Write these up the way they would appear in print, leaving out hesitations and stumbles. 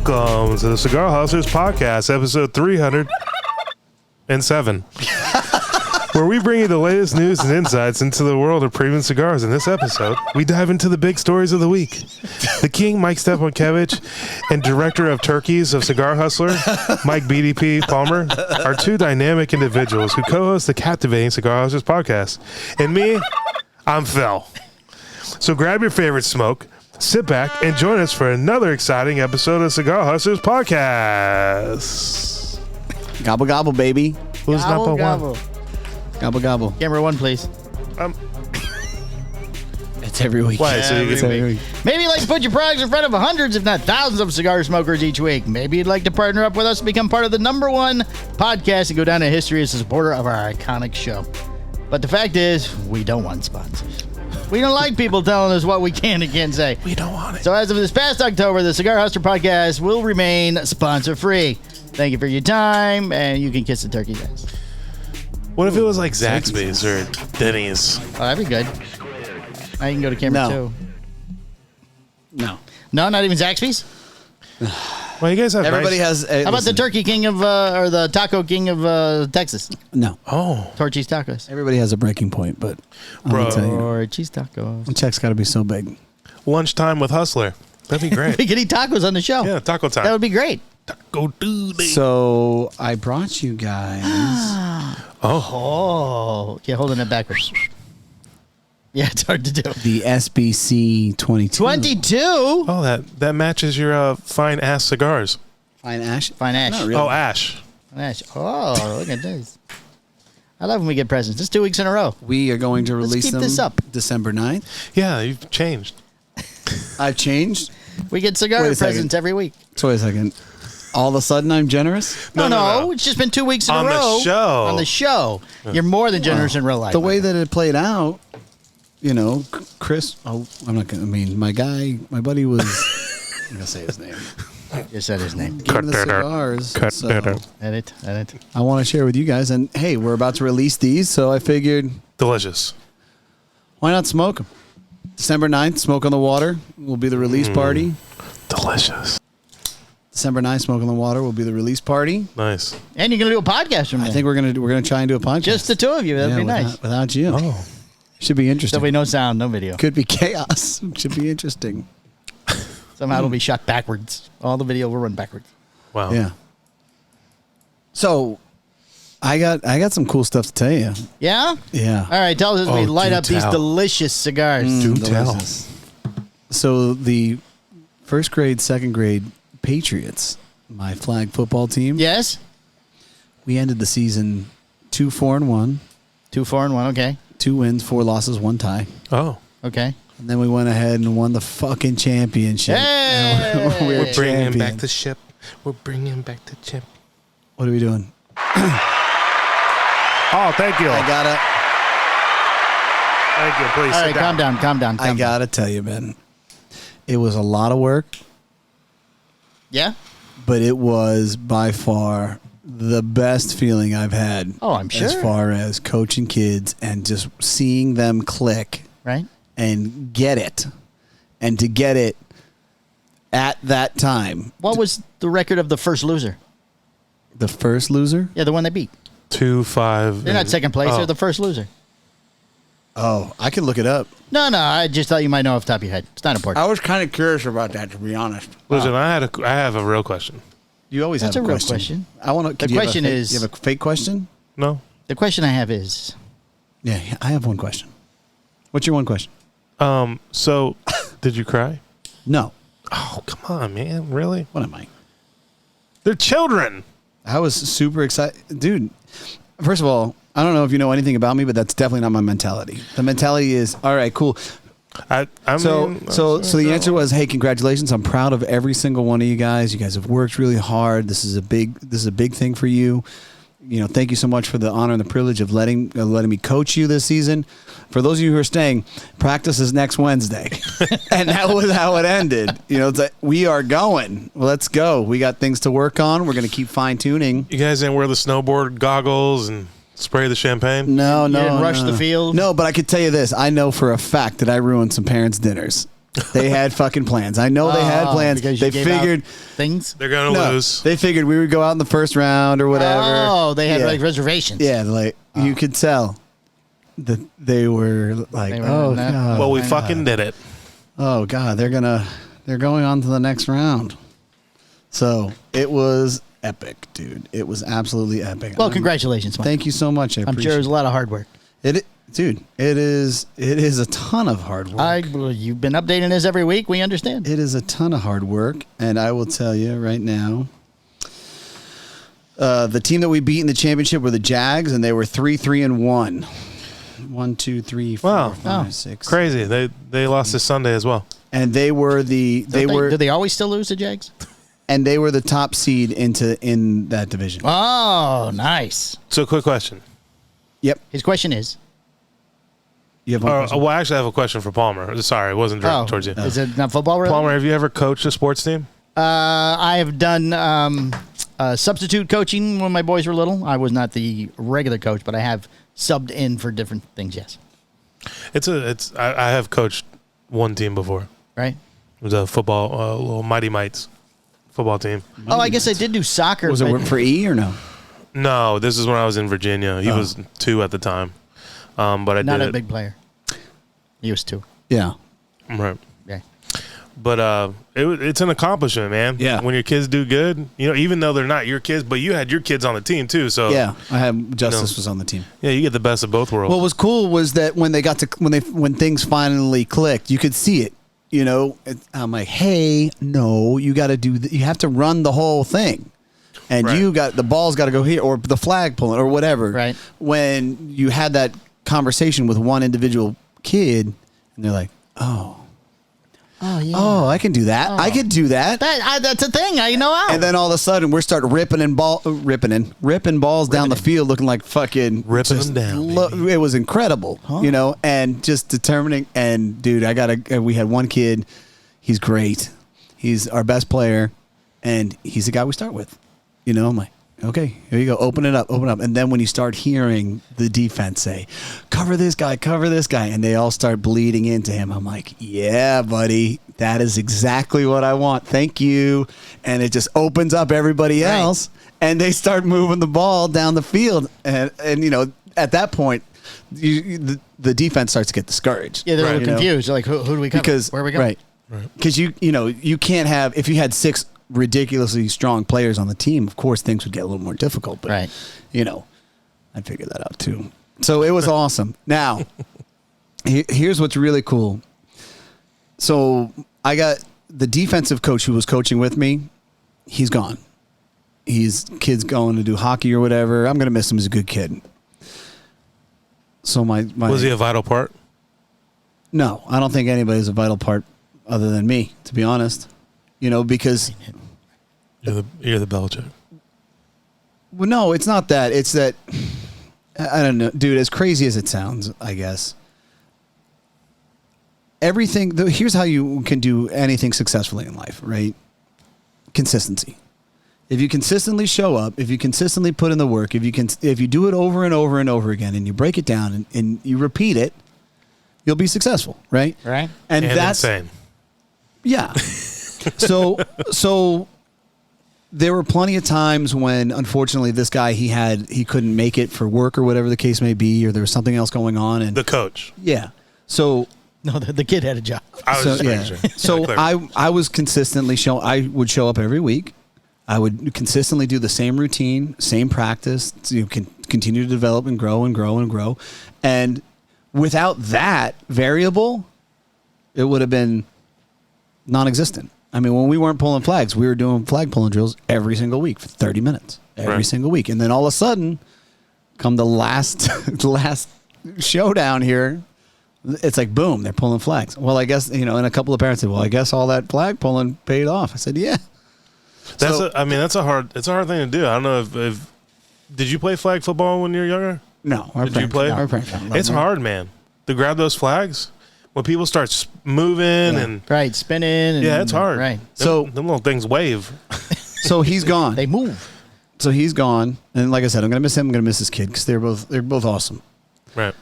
Welcome to the Cigar Hustlers Podcast, episode 307, where we bring you the latest news and insights into the world of premium cigars. In this episode, we dive into the big stories of the week. The King, Mike Stepankevich, and Director of Turkeys of Cigar Hustler, Mike BDP Palmer, are two dynamic individuals who co-host the captivating Cigar Hustlers Podcast. And me, I'm Phil. So grab your favorite smoke, sit back, and join us for another exciting episode of Cigar Hustlers Podcast. Gobble, gobble, baby. Who's number one? Gobble, gobble. Camera one, please. It's every week. Why? So you Every can week. Maybe you'd like to put your products in front of hundreds, if not thousands, of cigar smokers each week. Maybe you'd like to partner up with us to become part of the number one podcast and go down in history as a supporter of our iconic show. But the fact is, we don't want sponsors. We don't like people telling us what we can and can't say. We don't want it. So as of this past October, the Cigar Hustler Podcast will remain sponsor-free. Thank you for your time, and you can kiss the turkey's ass. What if it was like Zaxby's or Denny's? Oh, that'd be good. Now you can go to camera No. two. No. No, not even Zaxby's? Well, you guys have Everybody nice... has. How about the Turkey King of, or the Taco King of Texas? No. Oh, Torchy's Tacos. Everybody has a breaking point, but Bro. I'll tell you, Or cheese tacos. the check's got to be so big. lunchtime with Hustler. That'd be great. We could eat tacos on the show. Yeah, taco time. That would be great. Taco Tuesday. So I brought you guys. Oh. Yeah, holding it backwards. Yeah, it's hard to do. The SBC 22. 22? Oh, that matches your fine ass cigars. Fine ash. Fine ash. Not really. Oh, ash. Fine ash. Oh, look at this. I love when we get presents. It's 2 weeks in a row. We are going to release keep them this up. December 9th. Yeah, you've changed. I've changed. We get cigar Wait a second. presents every week. So wait a second. All of a sudden I'm generous? No. It's just been 2 weeks in On a the row. show. On the show. You're more than generous in real life. The way that it played out, you know, Chris, I'm not going to, my buddy was, I'm going to say his name. You said his name. Gave me the cigars. Cut so that out. Edit. I want to share with you guys. And hey, we're about to release these, so I figured, Delicious. why not smoke them? December 9th, Smoke on the Water will be the release party. Delicious. December 9th, Smoke on the Water will be the release party. Nice. And you're going to do a podcast from there. I think we're gonna try and do a podcast. Just the two of you. That'd be without, nice. Without you. Oh. Should be interesting. There'll be no sound, no video. Could be chaos. Should be interesting. Somehow it'll be shot backwards. All the video will run backwards. Wow. Yeah. So, I got some cool stuff to tell you. Yeah? Yeah. All right, tell us as we Oh, light do up these tell. delicious cigars. Do tell. Delicious. So the first grade, second grade Patriots, my flag football team. Yes? We ended the season 2-4-1, 2-4-1, okay. 2 wins, 4 losses, 1 tie. Oh. Okay. And then we went ahead and won the fucking championship. Hey! We're We're bringing champions. back the ship. We're bringing back the chip. What are we doing? Oh, thank you. I gotta Thank you. Please All sit right, down. calm down. I gotta tell you, man. It was a lot of work, Yeah? but it was by far the best feeling I've had. Oh, I'm sure. As far as coaching kids and just seeing them click Right? and get it, and to get it at that time. What was the record of the first loser? The first loser? Yeah, the one they beat. 2-5. They're not second place. Oh. They're the first loser. Oh, I could look it up. No, I just thought you might know off the top of your head. It's not important. I was kind of curious about that, to be honest. Listen, I have a real question. You always That's have a a real question. question. I want to. The question is- you have a fake question? No. The question I have is, Yeah, I have one question. What's your one question? So, did you cry? No. Oh, come on, man. Really? What am I? They're children. I was super excited, dude. First of all, I don't know if you know anything about me, but that's definitely not my mentality. The mentality is, all right, cool. I So mean, the answer was, hey, congratulations! I'm proud of every single one of you guys. You guys have worked really hard. This is a big thing for you. You know, thank you so much for the honor and the privilege of letting me coach you this season. For those of you who are staying, practice is next Wednesday, and that was how it ended. You know, it's like, we are going. Let's go. We got things to work on. We're going to keep fine tuning. you guys didn't wear the snowboard goggles and spray the champagne? No, didn't rush the field? No, but I could tell you this. I know for a fact that I ruined some parents' dinners. They had fucking plans. I know they had plans. Because They you gave out figured things. They're going to no, lose. they figured we would go out in the first round or whatever. Oh, they had Yeah. like reservations. Yeah, like you could tell that they were like, They were oh in that. god, Well, we fucking did it. oh god, they're going on to the next round. So it was epic, dude. It was absolutely epic. Well, congratulations, Mike. Thank you so much. I I'm appreciate sure it was a lot of hard work. it. Dude, it is a ton of hard work. You've been updating this every week. We understand. It is a ton of hard work, and I will tell you right now, the team that we beat in the championship were the Jags, and they were 3-3-1. 1, 2, 3, 4, Wow. 5, 6. Crazy. They lost this Sunday as well. And they were Do they always still lose to Jags? and they were the top seed in that division. Oh, nice. So, quick question. Yep. His question is. You have one question? Well, I actually have a question for Palmer. Sorry, it wasn't directed towards you. Is it not football related? Palmer, have you ever coached a sports team? I have done substitute coaching when my boys were little. I was not the regular coach, but I have subbed in for different things. Yes. I have coached one team before. Right. It was a football, little Mighty Mites football team. Oh, I guess I did do soccer. Was it for E or no? No, this is when I was in Virginia. He was 2 at the time, but I not did a big player. He was 2. Yeah. Right. Yeah. But it's an accomplishment, man. Yeah. When your kids do good, even though they're not your kids, but you had your kids on the team too. So Yeah. I had Justice was on the team. yeah, you get the best of both worlds. What was cool was that when they got to when things finally clicked, you could see it. I'm like, hey, no, you got to you have to run the whole thing, and Right. the ball's got to go here or the flag pulling or whatever. Right. When you had that conversation with one individual kid, and they're like, oh, yeah. I can do that. I could do that. That's a thing. I know how. And then all of a sudden, we're starting ripping balls down the field, looking like fucking Ripping just them down, it was incredible, and just determining. And dude, we had one kid. He's great. He's our best player, and he's the guy we start with. I'm like, okay, here you go. Open it up. And then when you start hearing the defense say, cover this guy, and they all start bleeding into him, I'm like, yeah, buddy, that is exactly what I want. Thank you. And it just opens up everybody else, and they start moving the ball down the field. And at that point, the defense starts to get discouraged. Yeah, they're a little confused. They're like, who do we cover? Because, where are we going? Right. Because you can't have, if you had 6 ridiculously strong players on the team, of course things would get a little more difficult, but Right. I'd figure that out too. So it was awesome. Now, here's what's really cool. So I got the defensive coach who was coaching with me. He's gone. Kid's going to do hockey or whatever. I'm going to miss him. He's a good kid. So my was he a vital part? No, I don't think anybody's a vital part other than me, to be honest. Because You're the Belichick. well, no, it's not that. It's that I don't know, dude. As crazy as it sounds, I guess everything. Here's how you can do anything successfully in life, right? Consistency. If you consistently show up, if you consistently put in the work, if you do it over and over and over again, and you break it down and you repeat it, you'll be successful, right? Right. And that's insane. Yeah. So there were plenty of times when, unfortunately, this guy he couldn't make it for work or whatever the case may be, or there was something else going on, and The coach. yeah. So No, the kid had a job. I was so just yeah. making sure. So Clear. I was consistently I would show up every week. I would consistently do the same routine, same practice. You can continue to develop and grow and grow and grow, and without that variable, it would have been non-existent. I mean, when we weren't pulling flags, we were doing flag pulling drills every single week for 30 minutes, every single week. And then all of a sudden, come the last showdown here, it's like, boom, they're pulling flags. Well, I guess, and a couple of parents said, well, I guess all that flag pulling paid off. I said, yeah. That's a hard thing to do. I don't know if did you play flag football when you were younger? No. Did you play? It's hard, man, to grab those flags when people start moving and Right, spinning. And, yeah, it's hard. Right. Them little things wave. So he's gone. They move. So he's gone. And like I said, I'm going to miss him. I'm going to miss this kid because they're both awesome. Right.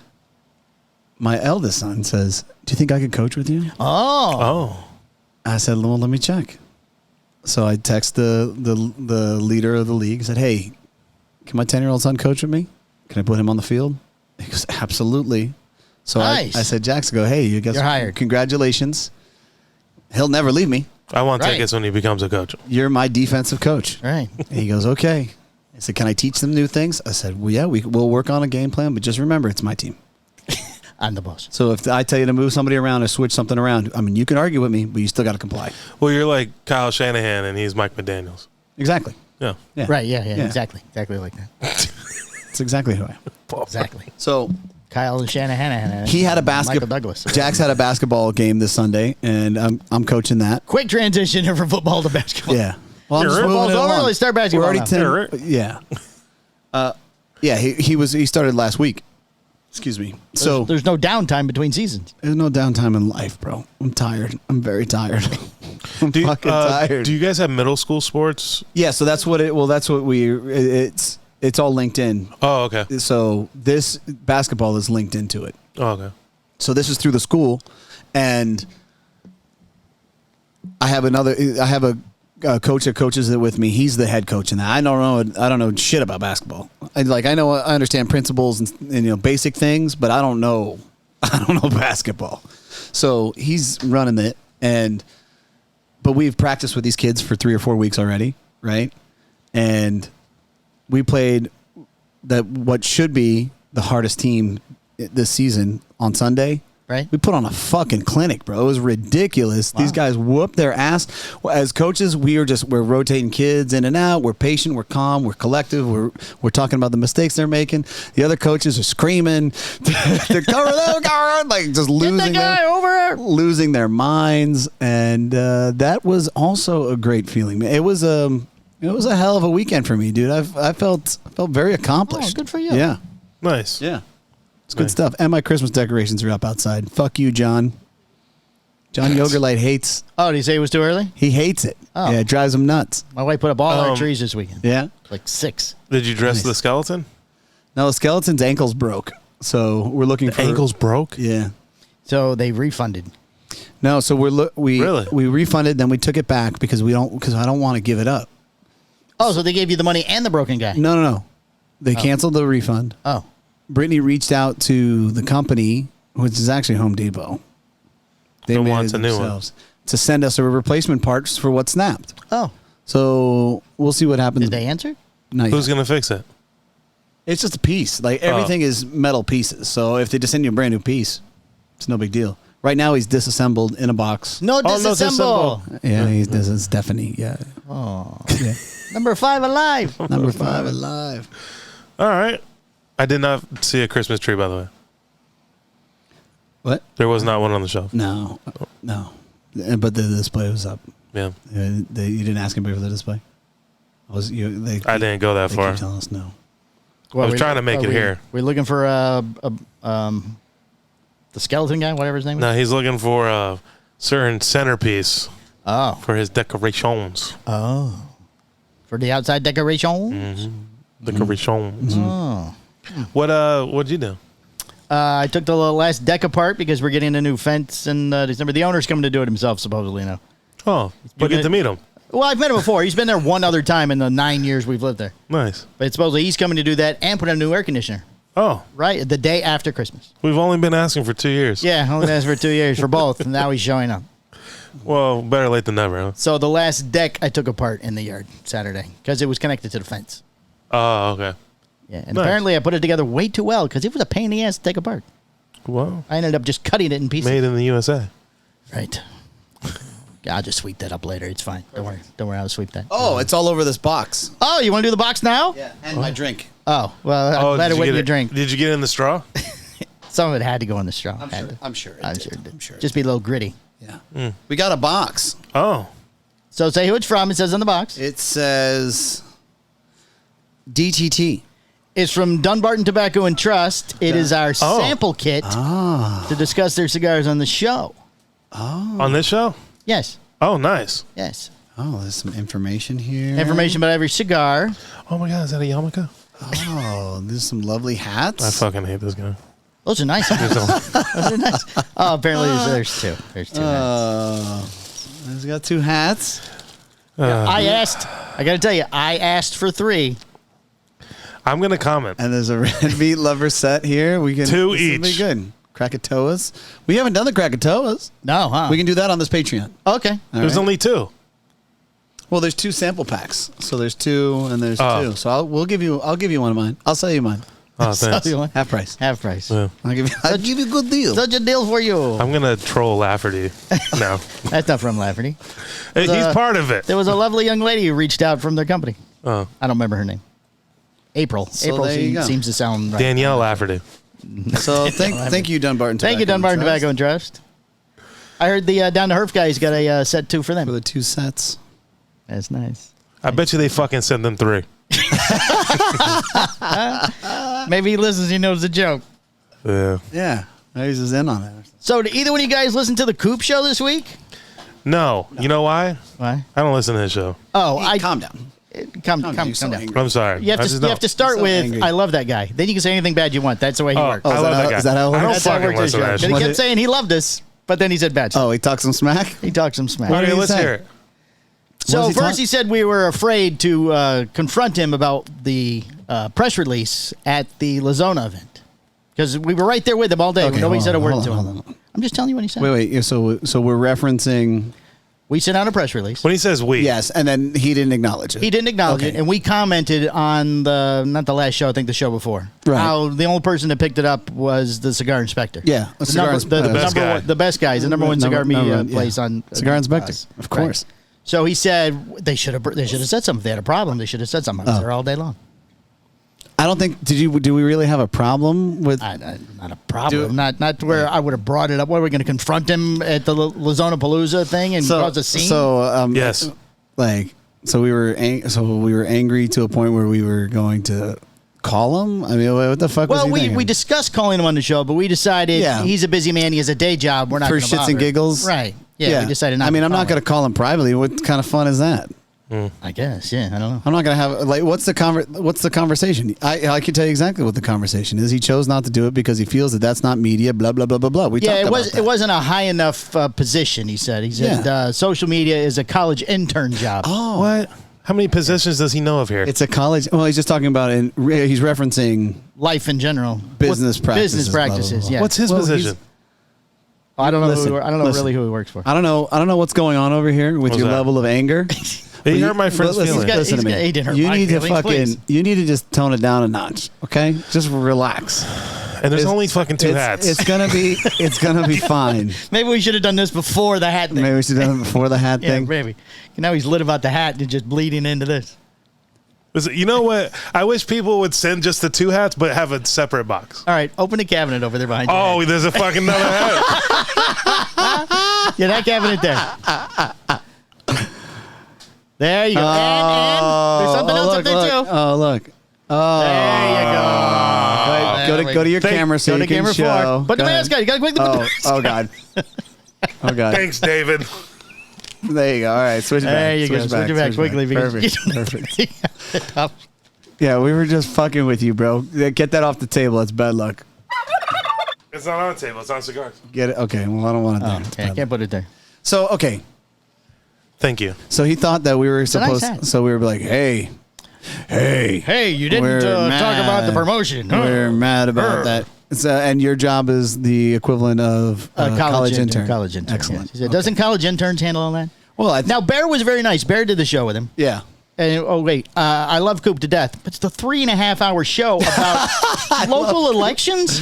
my eldest son says, "Do you think I could coach with you?" Oh. I said, "Well, let me check." So I text the leader of the league. Said, "Hey, can my 10-year-old son coach with me? Can I put him on the field?" He goes, "Absolutely." So Nice. I said, "Jax, go. Hey, you guys, You're hired. Congratulations. He'll never leave me. I want Right. tickets when he becomes a coach. You're my defensive coach." Right. And he goes, "Okay." I said, "Can I teach them new things?" I said, "Well, yeah, we'll work on a game plan, but just remember, it's my team. I'm the boss. So if I tell you to move somebody around or switch something around, I mean, you can argue with me, but you still got to comply." Well, you're like Kyle Shanahan, and he's Mike McDaniels. Exactly. Yeah. Yeah. Right. Yeah. Yeah. Exactly like that. That's exactly who I am. Exactly. So Kyle and Shanahan. he had a Michael basketball. Douglas. Jax had a basketball game this Sunday, and I'm coaching that. Quick transition from football to basketball. Yeah. Well, I'm just Football's moving it over. along. Let's start basketball We're now. already 10. Yeah. Yeah. He started last week. Excuse me. So There's no downtime between seasons. there's no downtime in life, bro. I'm tired. I'm very tired. I'm Do you, fucking tired. do you guys have middle school sports? Yeah. So that's what it's all linked in. Oh, okay. So this basketball is linked into it. Oh, okay. So this is through the school, and I have a coach that coaches it with me. He's the head coach in that. I don't know shit about basketball. I understand principles and basic things, but I don't know basketball. So he's running it, but we've practiced with these kids for 3 or 4 weeks already, right? And we played what should be the hardest team this season on Sunday. Right. We put on a fucking clinic, bro. It was ridiculous. Wow. These guys whooped their ass. As coaches, we're rotating kids in and out. We're patient. We're calm. We're collective. We're talking about the mistakes they're making. The other coaches are screaming. They're like just losing their minds. And that was also a great feeling. It was a hell of a weekend for me, dude. I felt very accomplished. Oh, good for you. Yeah. Nice. Yeah. It's good stuff. And my Christmas decorations are up outside. Fuck you, John. John Yogerlight hates. Oh, did he say it was too early? He hates it. Oh. Yeah, it drives him nuts. My wife put up all our trees this weekend. Yeah. Like 6. Did you dress Nice. the skeleton? No, the skeleton's ankles broke. So we're looking for Ankles broke? Yeah. So they refunded. No, so we Really? refunded, then we took it back because I don't want to give it up. Oh, so they gave you the money and the broken guy. No. They canceled the refund. Oh. Brittany reached out to the company, which is actually Home Depot. They made wants it a new one. themselves, to send us a replacement parts for what snapped. Oh. So we'll see what happens. Did they answer? Not Who's yet. going to fix it? It's just a piece. Like everything is metal pieces. So if they just send you a brand new piece, it's no big deal. Right now he's disassembled in a box. No disassemble. Yeah, it's Stephanie. Yeah. Oh. Yeah. Number 5 alive. Number 5 alive. All right. I did not see a Christmas tree, by the way. What? There was not one on the shelf. No. But the display was up. Yeah. You didn't ask anybody for the display? I didn't go that They far. keep telling us no. I was trying to make it here. We're looking for the skeleton guy, whatever his name is. No, he's looking for a certain centerpiece Oh. for his decorations. Oh. For the outside decorations? Mm-hmm. Decorations. Oh. What'd you do? I took the last deck apart because we're getting a new fence in December. The owner's coming to do it himself, supposedly now. Oh, you get to meet him. Well, I've met him before. He's been there one other time in the 9 years we've lived there. Nice. But supposedly he's coming to do that and put in a new air conditioner. Oh, Right? The day after Christmas. we've only been asking for 2 years. Yeah, only asked for 2 years for both, and now he's showing up. Well, better late than never, huh? So the last deck I took apart in the yard Saturday because it was connected to the fence. Oh, okay. Yeah, and Nice. apparently I put it together way too well because it was a pain in the ass to take apart. Well, I ended up just cutting it in pieces. made in the USA. Right. I'll just sweep that up later. It's fine. Don't worry. I'll sweep that. Oh, it's all over this box. Oh, you want to do the box now? Yeah, and my drink. Oh, well, I'm glad it did you wasn't get your it- drink. Did you get it in the straw? Some of it had to go in the straw. I'm sure. I'm sure it did. Just be a little gritty. Yeah. We got a box. Oh, So say who it's from. It says on the box. It says DTT. It's from Dunbarton Tobacco and Trust. It is our sample kit to discuss their cigars on the show. on this show? Yes. Oh, nice. Yes. Oh, there's some information here. Information about every cigar. Oh my God, is that a yarmulke? Oh, there's some lovely hats. I fucking hate this guy. Those are nice. Those are nice. Oh, apparently there's two. There's two hats. He's got two hats. I got to tell you, I asked for 3. I'm going to comment. And there's a red meat lover set here. We can 2 this each. will be good. Krakatoas. We haven't done the Krakatoas. No, huh? We can do that on this Patreon. Okay. All There's right? only 2. Well, there's 2 sample packs. So there's 2 and there's Oh. 2. So I'll give you one of mine. I'll sell you mine. Oh, thanks. Half price. Half price. Yeah. I'll give you a good deal. Such a deal for you. I'm going to troll Lafferty. No. That's not from Lafferty. Hey, he's part of it. There was a lovely young lady who reached out from their company. Oh. I don't remember her name. April. So April there you go. seems to sound right. Danielle Lafferty. So thank you, Dunbarton Tobacco. Thank you, Dunbarton Tobacco and Trust. I heard the Down to Herf guys got a set 2 for For them. the 2 sets. That's nice. I bet you they fucking sent them 3. Maybe he listens. He knows the joke. Yeah. Yeah. He's just in on it. So, did either one of you guys listen to the Coop show this week? No. You know why? Why? I don't listen to his show. Oh, Calm down. Calm You're down. so angry. I'm sorry. You have I just to don't. start so with angry. I love that guy. Then you can say anything bad you want. That's the way he works. Oh, I is love that that how- guy. is that how it I don't works? That's how it fucking works his listen to show. that But he shit. kept saying he loved us, but then he said bad stuff. Oh, he talks some smack? He talked some smack. What did Okay, he let's say? hear it. So What does he first talk- he said we were afraid to confront him about the press release at the Lazona event because we were right there with him all day. Okay, Nobody hold said a on, word hold to on, him. hold on. I'm just telling you what he said. Wait. So we're referencing... We sent out a press release. When he says we. Yes, and then he didn't acknowledge it. He didn't acknowledge Okay. it, and we commented on not the last show, I think the show before. Right. How the only person that picked it up was the cigar inspector. Yeah, a the, cigar number, inspector. the, The best number guy. one, the best guy. He's the number one cigar media place on Cigar Inspector, us. of course. Right. So he said they should have said something. If they had a problem, they should have said something. I was there all day long. I don't think... Do we really have a problem with... Not a problem. Not where I would have brought it up. What, are we going to confront him at the Lazona Palooza thing and cause a scene? Yes. So we were angry to a point where we were going to call him. I mean, what the fuck? well, was he thinking? we discussed calling him on the show, but we decided he's a busy man. He has a day job. We're not for gonna shits bother. and giggles, Right? Yeah. We decided not. I mean, to I'm not going to call him privately. What kind of fun is that? I guess. Yeah. I don't know. I'm not going to have what's the conversation? I can tell you exactly what the conversation is. He chose not to do it because he feels that that's not media. Blah blah blah blah blah. We talked about that. It wasn't a high enough position. He said social media is a college intern job. Oh, What? How many positions does he know of here? it's a college. Well, he's just talking about he's referencing Life in general. business practices. Business blah, blah, practices. blah, blah. Yeah. What's his Well, position? I don't know. Listen, I don't know listen. really who he works for. I don't know what's going on over here with What's your that? level of anger. He hurt my friend's Listen, feelings. listen to me. he didn't hurt you my need to feelings, please. you need to just tone it down a notch, okay? Just relax. And there's only fucking 2 hats. It's gonna be fine. Maybe we should have done this before the hat thing. Maybe we should have done it before the hat Yeah, thing. maybe. Now he's lit about the hat and just bleeding into this. Listen, you know what? I wish people would send just the 2 hats, but have a separate box. All right, open the cabinet over there behind you. Oh, there's a fucking another hat. Yeah, that cabinet there. There you go. And there's something else up there too. Oh, look. Oh, There you go. go to your camera so Go you to can camera show. 4. Put the Go mask ahead. on. You got to quickly put the Oh, mask oh on. God. Oh God. Thanks, David. There you go. All right, switch it back. There you go. Switch Switch it back quickly. because Perfect. you don't Perfect. have to- Yeah, we were just fucking with you, bro. Get that off the table. It's bad luck. It's not on the table. It's on cigars. Get it? Okay. Well, I don't want it there. Oh, It's okay, I bad can't put it there. So, okay. Thank you. So he thought that we were a nice supposed. hat. So we were like, hey, Hey, you didn't We're talk about the mad. promotion. we're mad about Urgh. that. So, and your job is the equivalent of college intern. College intern. Excellent. Yes. He said, doesn't college interns handle all that? Well, Now, Bear was very nice. Bear did the show with him. yeah. And I love Coop to death, but it's the 3.5-hour show about local elections.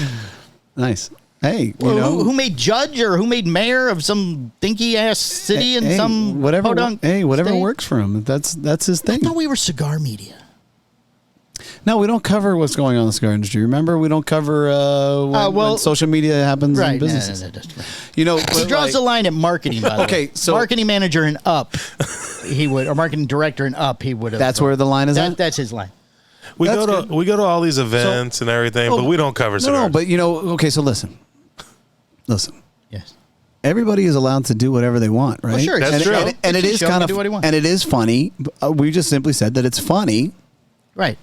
Nice. Hey, you Who- know, who made judge or who made mayor of some dinky ass city in some whatever. podunk Whatever state? works for him. That's his I thing. thought we were cigar media. No, we don't cover what's going on in the cigar industry. Remember, we don't cover when social media happens in businesses. That's right. You know, He draws the line at marketing. By the way. Okay, so- marketing manager and up, he would, or marketing director and up, he would have. That's where the line is at? That's his line. We That's go to all these events and everything, but we don't cover cigars. No, but you know, okay. So listen. Yes. Everybody is allowed to do whatever they want, right? Well, sure, That's it's true. a show. And it It's a is show. kind He of can do what he wants. and it is funny. We just simply said that it's funny Right.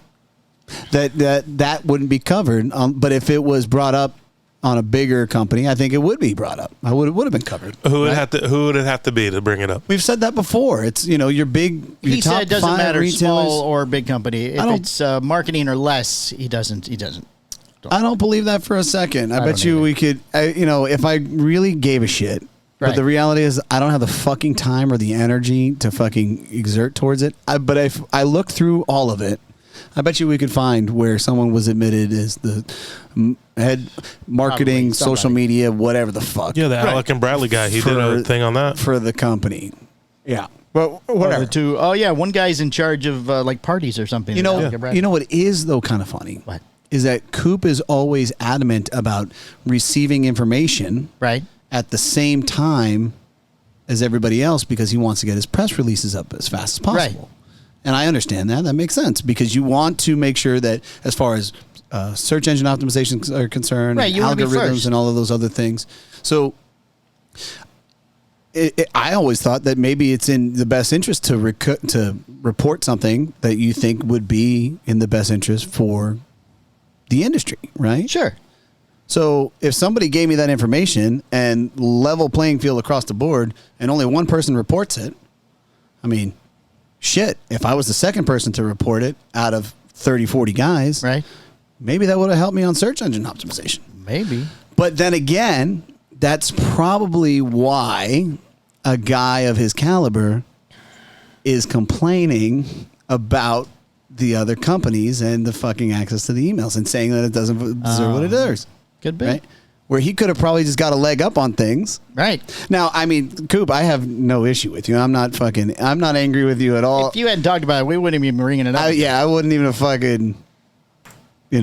that wouldn't be covered. But if it was brought up on a bigger company, I think it would be brought up. It would have been covered. Who would it have to be to bring it up? We've said that before. It's your big. Your He top said it doesn't 5 matter, retailers. small or big company. If it's marketing or less, he doesn't. I don't believe that for a second. I bet don't you either. we could. If I really gave a shit. But Right. the reality is, I don't have the fucking time or the energy to fucking exert towards it. But if I look through all of it, I bet you we could find where someone was admitted as the head marketing, Probably somebody. social media, whatever the fuck. Yeah, the Alec and Bradley guy. He did a thing on that. for the company. Yeah, but whatever. The two. Oh yeah, one guy's in charge of like parties or something. You know, Yeah. you know what is though kind of funny? What? Is that Coop is always adamant about receiving information Right. at the same time as everybody else because he wants to get his press releases up as fast as possible. Right. And I understand that. That makes sense because you want to make sure that as far as search engine optimizations are concerned, Right, and you wanna be algorithms first. and all of those other things. So I always thought that maybe it's in the best interest to report something that you think would be in the best interest for the industry, right? Sure. So if somebody gave me that information and level playing field across the board and only one person reports it, I mean, shit, if I was the second person to report it out of 30, 40 guys, Right. maybe that would have helped me on search engine optimization. Maybe. But then again, that's probably why a guy of his caliber is complaining about the other companies and the fucking access to the emails and saying that it doesn't deserve what it deserves. Could be. Right? Where he could have probably just got a leg up on things. Right. Now, I mean, Coop, I have no issue with you. I'm not angry with you at all. If you hadn't talked about it, we wouldn't even be ringing it up. I wouldn't even have fucking, we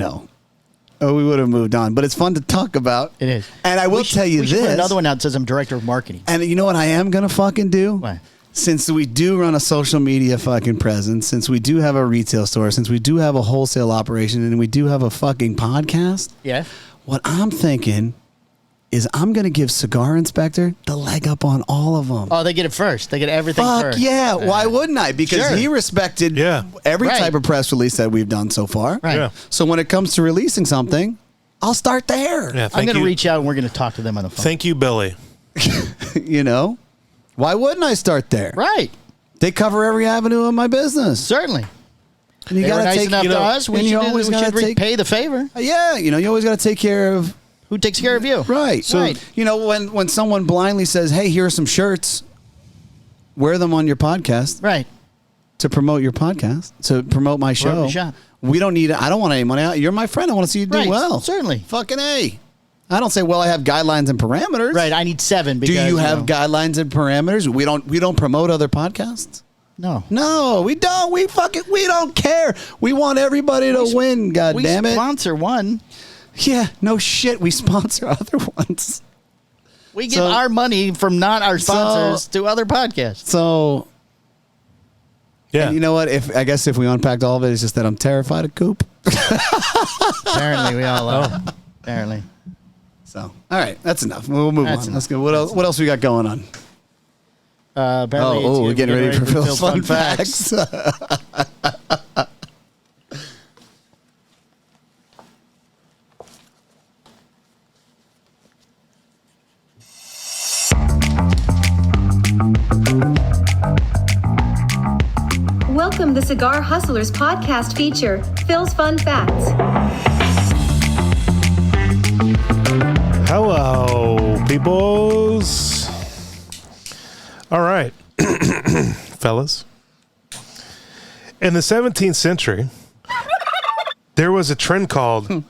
would have moved on. But it's fun to talk about. It is. And I will tell you we should put this. another one out that says I'm director of marketing. And you know what I am going to fucking do? What? Since we do run a social media fucking presence, since we do have a retail store, since we do have a wholesale operation, and we do have a fucking podcast, Yeah. what I'm thinking is I'm going to give Cigar Inspector the leg up on all of them. Oh, they get it first. They get everything Fuck first. yeah. Why wouldn't I? Because Sure. he respected every Right. type of press release that we've done so far. Right. Yeah. So when it comes to releasing something, I'll start there. Yeah, I'm thank going to you. reach out and we're going to talk to them on the phone. Thank you, Billy. Why wouldn't I start there? Right. They cover every avenue of my business. Certainly. And you They were gotta nice take, enough to us. We and you should, always we gotta should take, repay the favor. yeah, you always got to take care of. Who takes care of you? Right. So, Right. when someone blindly says, "Hey, here are some shirts. Wear them on your podcast Right. to promote your podcast, to promote my show." your shop. We don't need it. I don't want any money out. You're my friend. I want to see you do Right. well. Certainly. Fucking A. I don't say, "Well, I have guidelines and parameters." Right. I need 7 Do because you have guidelines and parameters? We don't promote other podcasts. No. No, we don't. We don't care. We want everybody to win. God We damn it. sponsor one. Yeah, no shit. We sponsor other ones. We give our money from not our sponsors to other podcasts. So, Yeah. and you know what? I guess if we unpacked all of it, it's just that I'm terrified of Coop. Apparently, we all are. Apparently. So, all right, that's enough. We'll move That's on. enough. Let's go. What else we got going on? Apparently it's we're getting ready for Phil's fun facts. facts. Welcome to Cigar Hustlers podcast feature, Phil's Fun Facts. Hello, peoples. All right, fellas. In the 17th century, there was a trend called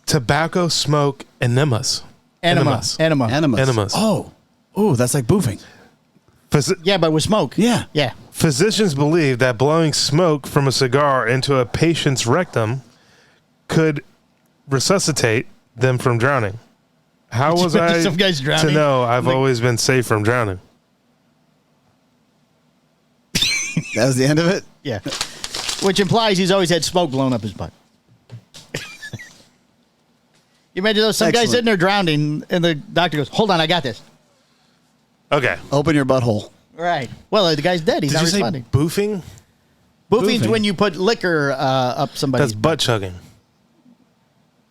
tobacco smoke enemas. Enema. Enemas. Oh, that's like boofing. Yeah, but with smoke. Yeah. Yeah. Physicians believe that blowing smoke from a cigar into a patient's rectum could resuscitate them from drowning. How was I Some guy's to drowning. know I've always been safe from drowning? That was the end of it. Yeah. Which implies he's always had smoke blown up his butt. You imagine those some guy Excellent. sitting there drowning, and the doctor goes, "Hold on, I got this." Okay. Open your butthole. Right. Well, the guy's dead. He's Did not you say responding. boofing? Boofing's boofing? when you put liquor up somebody's That's butt chugging.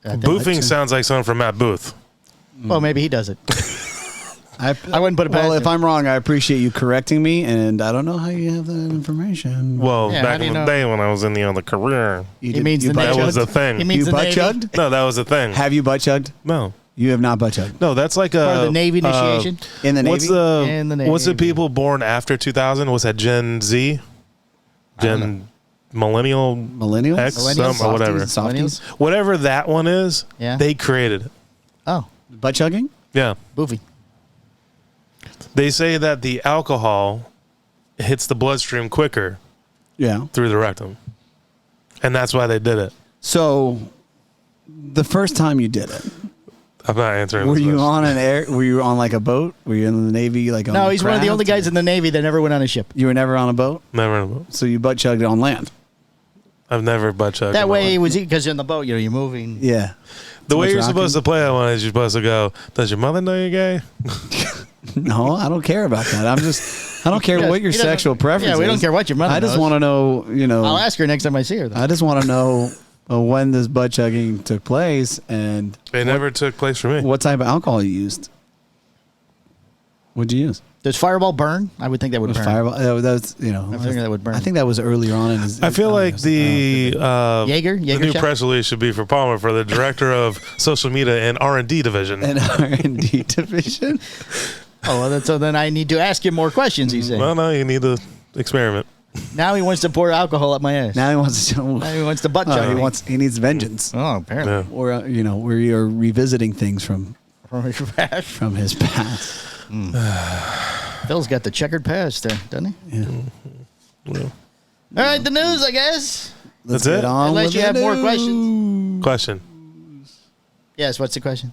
butt. Boofing sounds like someone from Matt Booth. Well, maybe he does it. I wouldn't put it past Well, him. if I'm wrong, I appreciate you correcting me, and I don't know how you have that information. Well, Yeah, how back do you in the know? day when I was in the other career, You means the butt Navy. that was a chugged? thing. He means You the butt Navy. chugged? No, that was a thing. Have you butt chugged? No. You have not butt chugged. No, that's like a Part of the Navy initiation. In the Navy? What's the In the Navy. what's the people born after 2000? Was that Gen Z? Gen Millennial Millennials? X Millennials? some, or whatever. Softies? Whatever that one is, Yeah. they created it. Oh, Butt chugging? Yeah. boofy. They say that the alcohol hits the bloodstream quicker Yeah. through the rectum. And that's why they did it. So, the first time you did it, I'm not answering were this you question. on an air? Were you on like a boat? Were you in the Navy? Like on No, a he's one of the craft? only guys in the Navy that never went on a ship. You were never on a boat, Never in a boat. so you butt chugged it on land. I've never butt chugged. That in my way, it life. was because you're in the boat, you're moving. Yeah. The way much you're supposed to rocking. play that one is you're supposed to go, does your mother know you're gay? No, I don't care about that. I don't care Yeah, what your he doesn't- sexual preference is. Yeah, we don't care what your mother I just knows. want to know, I'll ask her next time I see her. Though. I just want to know when this butt chugging took place and It never took place for me. what type of alcohol you used. What'd you use? Does Fireball burn? I would think that would Was burn. Fireball? That's I figure that would burn. I think that was earlier on in his. I feel like the Jaeger the new shot? press release should be for Palmer for the director of social media and R&D division. an R&D division. Oh, well, so then I need to ask him more questions. He's saying. Well, no, you need to experiment. Now he wants to pour alcohol up my ass. Now he wants to. Now he wants to butt chug. He needs vengeance, Oh, apparently. Yeah. or where you're revisiting things from his past. Phil's got the checkered past there, doesn't he? Yeah. Yeah. All right, the news, I guess. Let's That's get it? on Unless with you the have more news. questions. Question. Yes, what's the question?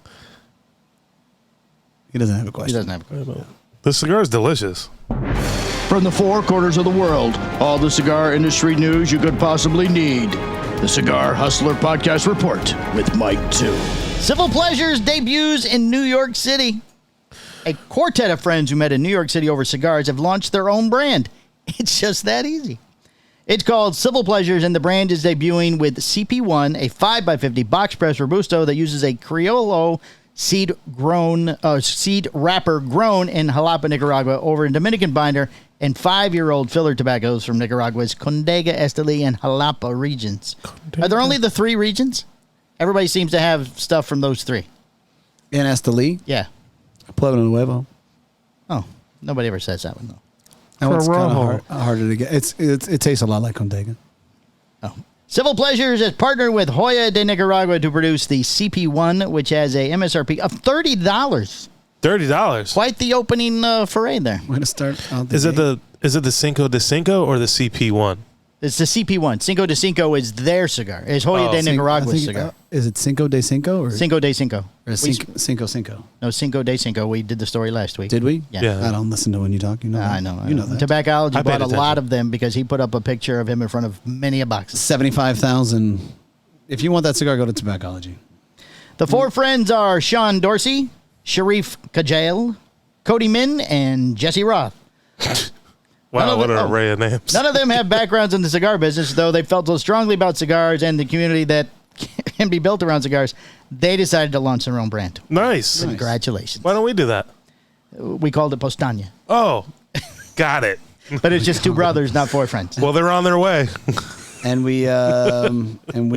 He doesn't have a He question. doesn't have a question. The cigar is delicious. From the four corners of the world, all the cigar industry news you could possibly need. The Cigar Hustler Podcast Report with Mike 2. Civil Pleasures debuts in New York City. A quartet of friends who met in New York City over cigars have launched their own brand. It's just that easy. It's called Civil Pleasures, and the brand is debuting with CP1, a 5x50 box press Robusto that uses a Criollo seed wrapper grown in Jalapa, Nicaragua, over a Dominican binder, and 5-year-old filler tobaccos from Nicaragua's Condega, Esteli, and Jalapa regions. Are there only the 3 regions? Everybody seems to have stuff from those 3. In Esteli, Yeah. Pueblo Nuevo. Oh, nobody ever says that one, though. That one's kind Corojo. of harder to get. It tastes a lot like Condega. Oh. Civil Pleasures has partnered with Joya de Nicaragua to produce the CP1, which has a MSRP of $30. $30. Quite the opening foray there. We're gonna start. Out Is it gate. the Cinco de Cinco or the CP1? It's the CP1. Cinco de Cinco is their cigar. It's Joya de Cin- I Nicaragua's think, cigar. is it Cinco de Cinco or Cinco de Cinco. or Cinco? No, Cinco de Cinco. We did the story last week. Did we? Yeah. Yeah. I don't listen to when you talk. You know. I that. know. You know that. Tobaccology I paid bought a lot attention. of them because he put up a picture of him in front of many a box. 75,000. If you want that cigar, go to Tobaccology. The 4 friends are Sean Dorsey, Sharif Kajal, Cody Min, and Jesse Roth. None Wow, of what an them- array of names. None of them have backgrounds in the cigar business, though they felt so strongly about cigars and the community that can be built around cigars. They decided to launch their own brand. Nice. Congratulations. Why don't we do that? We called it Postania, Oh, got it. but it's just 2 brothers, not 4 friends. Well, they're on their way. And we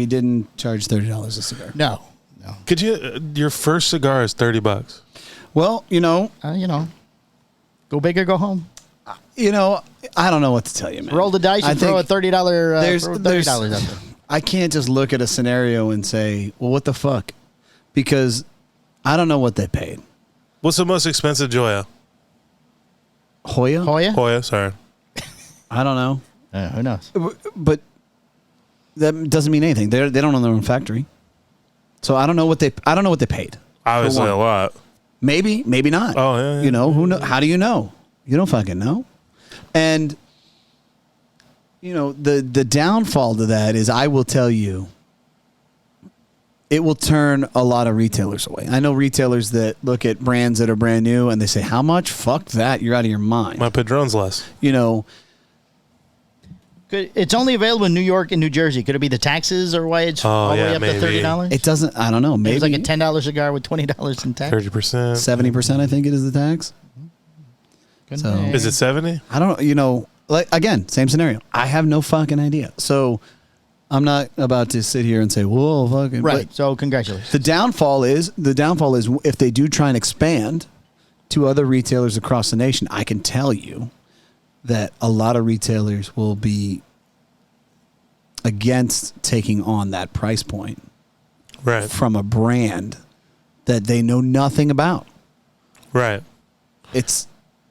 didn't charge $30 a cigar. No. Could you? Your first cigar is $30. Well, Go big or go home. I don't know what to tell you, man. Roll the dice and throw a $30. there's- Throw $30 there's- out there. I can't just look at a scenario and say, well, what the fuck? Because I don't know what they paid. What's the most expensive Joya? Hoya? Hoya? Hoya, sorry. I don't know. Who knows? But that doesn't mean anything. They don't own their own factory. So I don't know what they paid. Obviously one. a lot. Maybe not. Oh, yeah, yeah. Who know? How do you know? You don't fucking know. And the downfall to that is, I will tell you, it will turn a lot of retailers away. I know retailers that look at brands that are brand new and they say, "How much? Fuck that! You're out of your mind." My Padron's less. It's only available in New York and New Jersey. Could it be the taxes or why it's all the way up to $30? It doesn't. I don't know. Maybe it's like a $10 cigar with $20 in tax. 30%, 70%. I think it is the tax. So is it 70? I don't. Like again, same scenario. I have no fucking idea. So I'm not about to sit here and say, "Whoa, fucking." Right. But So congratulations. the downfall is if they do try and expand to other retailers across the nation. I can tell you that a lot of retailers will be against taking on that price point from a brand that they know nothing about. Right. It's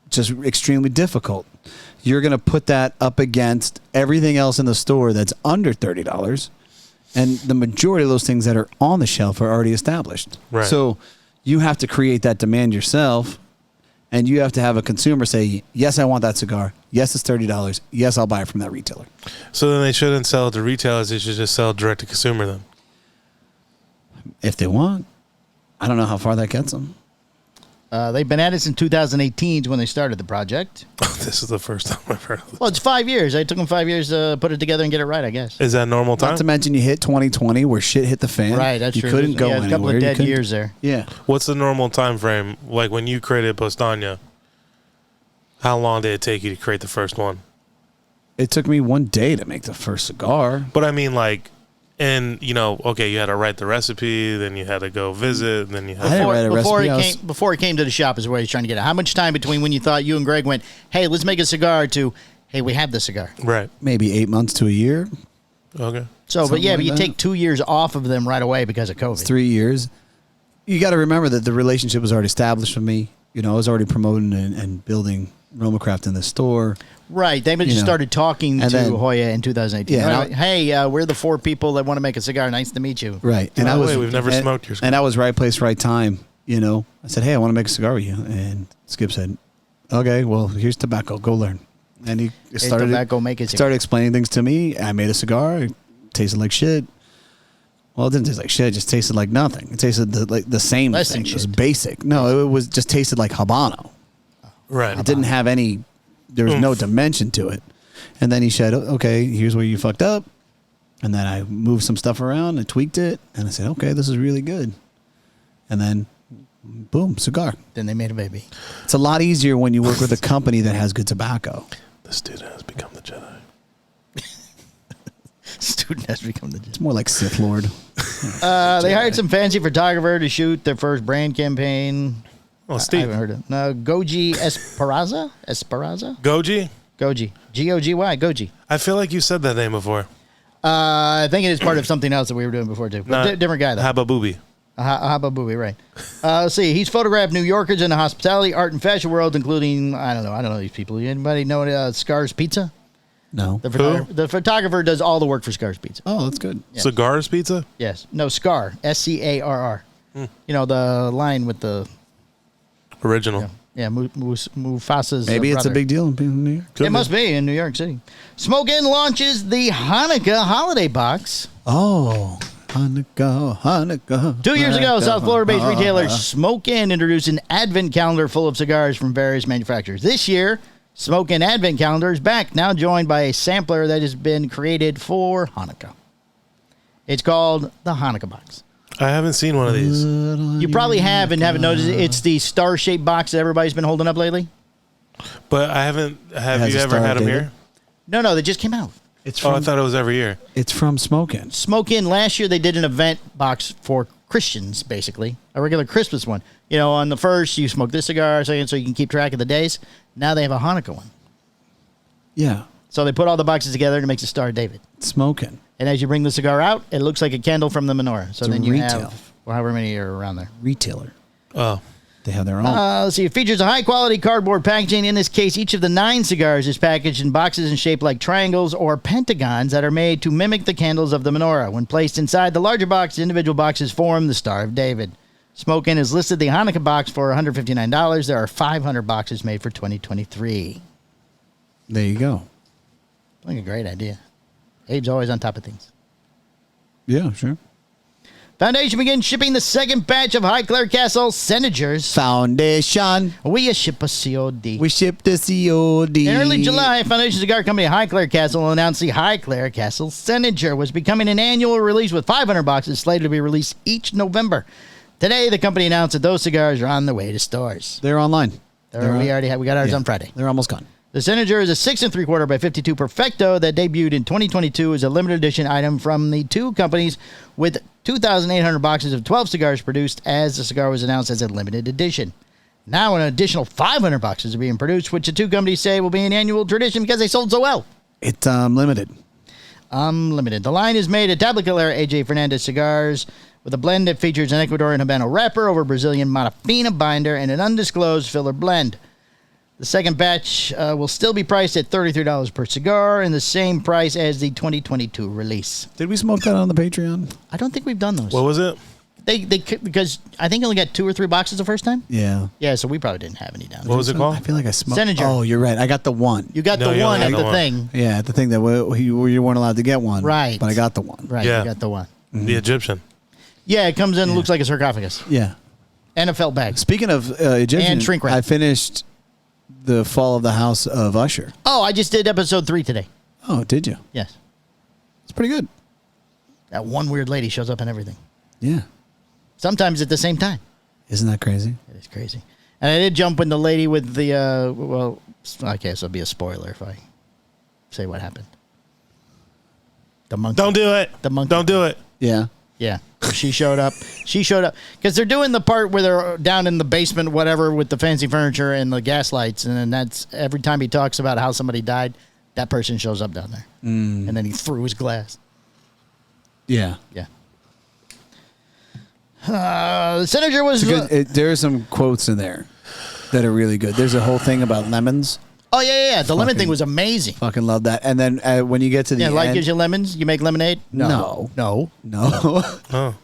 just extremely difficult. You're going to put that up against everything else in the store that's under $30, and the majority of those things that are on the shelf are already established. Right. So you have to create that demand yourself, and you have to have a consumer say, yes, I want that cigar. Yes, it's $30. Yes, I'll buy it from that retailer. So then they shouldn't sell it to retailers. They should just sell direct to consumer then. If they want. I don't know how far that gets them. They've been at it since 2018 when they started the project. This is the first time I've heard of this. Well, it's 5 years. It took them 5 years to put it together and get it right, I guess. Is that normal time? Not to mention you hit 2020 where shit hit the fan. Right, that's you true. Couldn't go a couple anywhere. of dead years there. Yeah. What's the normal time frame? Like when you created Postania, how long did it take you to create the first one? It took me 1 day to make the first cigar. But I mean, like, and you had to write the recipe, then you had to go visit, and then you had I didn't write a recipe. Before it came to the shop is where he's trying to get it. How much time between when you thought you and Greg went, hey, let's make a cigar, to, hey, we have the cigar? Right. Maybe 8 months to a year. Okay. So, but Something like you that. take 2 years off of them right away because of COVID. It's 3 years. You got to remember that the relationship was already established for me. I was already promoting and building Romacraft in the store. Right. They just started talking to Hoya in 2018. Yeah, hey, we're the 4 people that want to make a cigar. Nice to meet you. Right. And we've never smoked your cigar. And I was right place, right time. I said, hey, I want to make a cigar with you. And Skip said, okay, well, here's tobacco. Go learn. And he started explaining things to me. I made a cigar. It tasted like shit. Well, it didn't taste like shit. It just tasted like nothing. It tasted the same Less thing. than It was shit. basic. No, it was just tasted like Habano. Right. It didn't have any, there was no dimension to it. And then he said, okay, here's where you fucked up. And then I moved some stuff around and tweaked it. And I said, okay, this is really good. And then, boom, cigar. Then they made a baby. It's a lot easier when you work with a company that has good tobacco. The student has become the Jedi. Student has become the It's more like Sith Lord. They hired some fancy photographer to shoot their first brand campaign. Oh, I Steve. haven't heard of. No, Goji Esperanza? Goji? Goji. G-O-G-Y. Goji. I feel like you said that name before. I think it is part of something else that we were doing before, too. But different guy, though. Hababubi. Hababubi, right. Let's see. He's photographed New Yorkers in the hospitality, art, and fashion world, including, I don't know these people. Anybody know Cigar's Pizza? No. The photographer does all the work for Cigar's Pizza. Oh, that's good. Yeah. Cigars Pizza? Yes. No, Scar. S-C-A-R-R. The line with the... Original. Mufasa's Maybe it's brother. a big deal in New York. It must be in New York City. Smoke Inn launches the Hanukkah Holiday Box. Oh, Hanukkah. 2 years ago, Hanukkah. South Florida-based retailer Smoke Inn introduced an advent calendar full of cigars from various manufacturers. This year, Smoke Inn Advent Calendar is back, now joined by a sampler that has been created for Hanukkah. It's called the Hanukkah Box. I haven't seen one of these. You probably have and haven't noticed it. It's the star-shaped box that everybody's been holding up lately. But I haven't. Have has you a ever Star had them David? here? No, they just came out. It's Oh, I from, thought it was every year. it's from Smoke Inn. Smoke Inn, last year they did an event box for Christians, basically. A regular Christmas one. On the first, you smoke this cigar, so you can keep track of the days. Now they have a Hanukkah one. Yeah, So they put all the boxes together and it makes a Star of David. Smoke Inn. And as you bring the cigar out, it looks like a candle from the menorah. So It's then you retail. have however many are around there. Retailer. Oh. They have their own. Let's see. It features a high-quality cardboard packaging. In this case, each of the 9 cigars is packaged in boxes and shaped like triangles or pentagons that are made to mimic the candles of the menorah. When placed inside the larger box, the individual boxes form the Star of David. Smoke Inn has listed the Hanukkah box for $159. There are 500 boxes made for 2023. There you go. I think a great idea. Abe's always on top of things. Yeah, sure. Foundation begins shipping the second batch of Highclere Castle Senetjers. Foundation. We ship a COD. We ship the COD. In early July, Foundation Cigar Company Highclere Castle announced the Highclere Castle Senetjer was becoming an annual release with 500 boxes slated to be released each November. Today, the company announced that those cigars are on the way to stores. They're online. We got ours on Friday. They're almost gone. The Senetjer is a 6 3/4 by 52 Perfecto that debuted in 2022 as a limited edition item from the two companies with 2,800 boxes of 12 cigars produced as the cigar was announced as a limited edition. Now an additional 500 boxes are being produced, which the two companies say will be an annual tradition because they sold so well. It's limited. Limited. The line is made at Tabacalera AJ Fernandez cigars with a blend that features an Ecuadorian Habano wrapper over Brazilian Matafina binder and an undisclosed filler blend. The second batch will still be priced at $33 per cigar and the same price as the 2022 release. Did we smoke that on the Patreon? I don't think we've done those. What was it? They because I think I only got 2 or 3 boxes the first time. Yeah. Yeah, so we probably didn't have any down. What was it called? I feel like I smoked. Senetjer. Oh, you're right. I got the one. You got No, the you one only at got the the one. thing. Yeah, the thing that you weren't allowed to get one. Right. But I got the one. Right, Yeah. you got the one. The Egyptian. Yeah, it comes in and looks like a sarcophagus. Yeah. And a felt bag. Speaking of Egyptian, And shrink wrap. I finished The Fall of the House of Usher. Oh, I just did episode 3 today. Oh, did you? Yes. It's pretty good. That one weird lady shows up in everything. Yeah. Sometimes at the same time. Isn't that crazy? It is crazy. And I did jump when the lady with the, well, I guess it'll be a spoiler if I say what happened. The monkey. Don't do it. The monkey. Don't do it. Yeah. Yeah. She showed up. Because they're doing the part where they're down in the basement, whatever, with the fancy furniture and the gas lights. And then that's every time he talks about how somebody died, that person shows up down there. And then he threw his glass. Yeah. Yeah. The Senetjer was... There are some quotes in there that are really good. There's a whole thing about lemons. oh, yeah. The lemon Fucking- thing was amazing. Fucking love that. And then when you get to the Yeah, end, life gives you lemons. You make lemonade? No. No. no, Oh.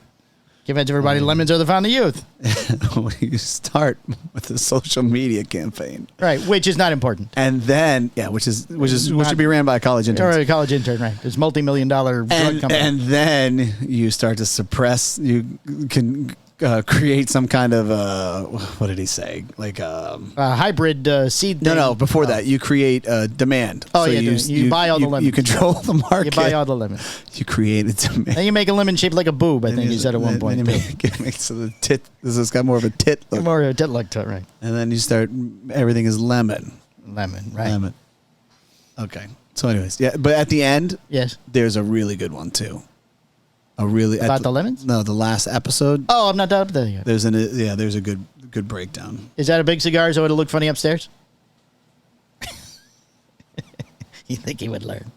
Give it to everybody. Lemons are the fountain of youth. you start with the social media campaign, Right, which is not important. and then which should be ran by a college Or intern. a college intern, right? It's multi-million-dollar drug company. And then you start to suppress. You can create some kind of what did he say? Like hybrid seed thing. no. Before that, you create demand. Oh, yeah, you buy all the lemons. You control the market. You buy all the lemons. You create a demand. Then you make a lemon shaped like a boob, I think you said at one point. Then you make so the tit. This has got more of a tit look. More of a tit look to it, right? And then you start. Everything is lemon. Lemon, right? Lemon. Okay. So, anyways, yeah. But at the end, Yes. there's a really good one too. A really About the lemons? No, the last episode. Oh, I'm not up there yet. There's there's a good breakdown. Is that a big cigar so it'll look funny upstairs? You think he would learn?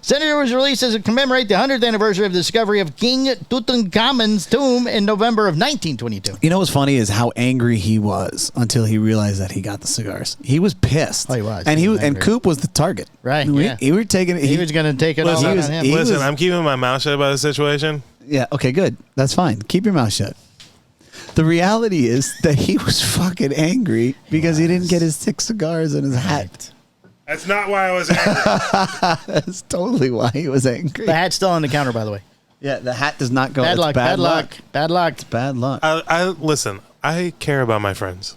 Senetjer was released as a commemorate the 100th anniversary of the discovery of King Tutankhamun's tomb in November of 1922. You know what's funny is how angry he was until he realized that he got the cigars. He was pissed. Oh, he was. And He was and angry. Coop was the target. Right, We, yeah. he were taking. He was going to take it all Listen, out on him. listen, I'm keeping my mouth shut about the situation. Yeah. Okay. Good. That's fine. Keep your mouth shut. The reality is that he was fucking angry because he didn't get his 6 cigars and his hat. That's not why I was angry. That's totally why he was angry. The hat's still on the counter, by the way. Yeah, the hat does not go. Bad it's luck, bad luck, bad luck. It's bad luck. I listen. I care about my friends.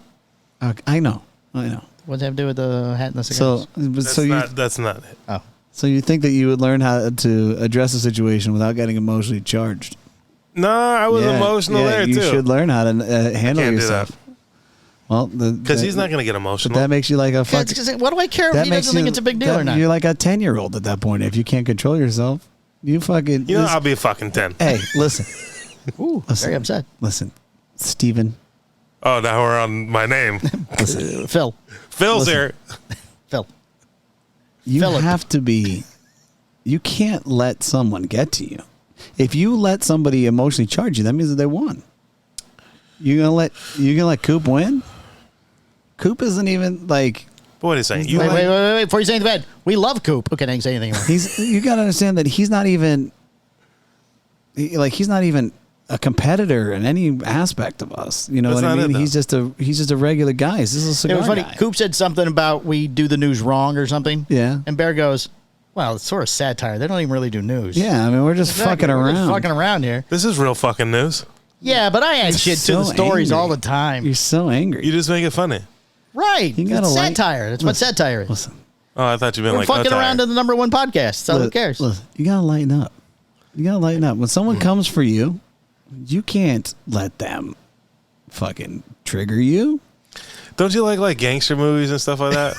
Okay, I know. What's that have to do with the hat and the cigars? That's not it. Oh. So you think that you would learn how to address a situation without getting emotionally charged? No, I was emotional there you too. You should learn how to handle can't do yourself. that. Well, Because he's not going to get But emotional. that makes you like a fucking. What do I care if he doesn't think it's a big deal or not? You're like a 10-year-old at that point. If you can't control yourself, you fucking. you know, I'll be a fucking 10. Hey, listen. Ooh, Listen. very upset. Listen, Steven. Oh, now we're on my name. Phil. Phil's here. Phil. You Philip. have to be. You can't let someone get to you. If you let somebody emotionally charge you, that means that they won. You're gonna let Coop win? Coop isn't even like. What is saying? You Wait. Before you say anything bad, we love Coop. Okay, I didn't say anything wrong. You got to understand that he's not even. He's not even a competitor in any aspect of us. You know That's what I not mean? it, He's just a regular guy. This is a cigar It was funny. guy. Coop said something about we do the news wrong or something. Yeah. And Bear goes, Well, it's sort of satire. They don't even really do news. Yeah, I mean, we're just fucking We're around. just fucking around here. This is real fucking news. Yeah, but I add shit to the stories all the time. You're so angry. You just make it funny. Right. You gotta It's like- satire. That's what satire is. Listen, Oh, I thought you meant We're like fucking attire. around to the number one podcast. So who cares? Listen, you gotta lighten up. You gotta lighten up. When someone comes for you, you can't let them fucking trigger you. Don't you like gangster movies and stuff like that?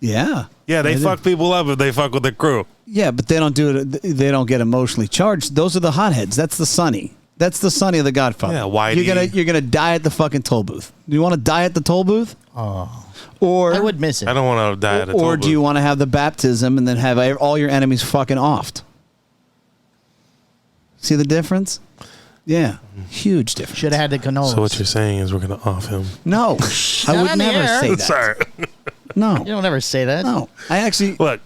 Yeah. Yeah, they fuck people up if they fuck with the crew. Yeah, but they don't do it. They don't get emotionally charged. Those are the hotheads. That's the Sonny. That's the Sonny of the Godfather. Yeah, Whitey. You're gonna die at the fucking toll booth. Do you want to die at the toll booth? Oh. Or I would miss it. I don't want to die at a toll Or do you booth. want to have the baptism and then have all your enemies fucking offed? See the difference? Yeah, huge difference. Should have had the canola. So what you're saying is we're going to off him. No, I Not would on the never air. say that. Sorry. No, You don't ever say that. no. I actually, Look,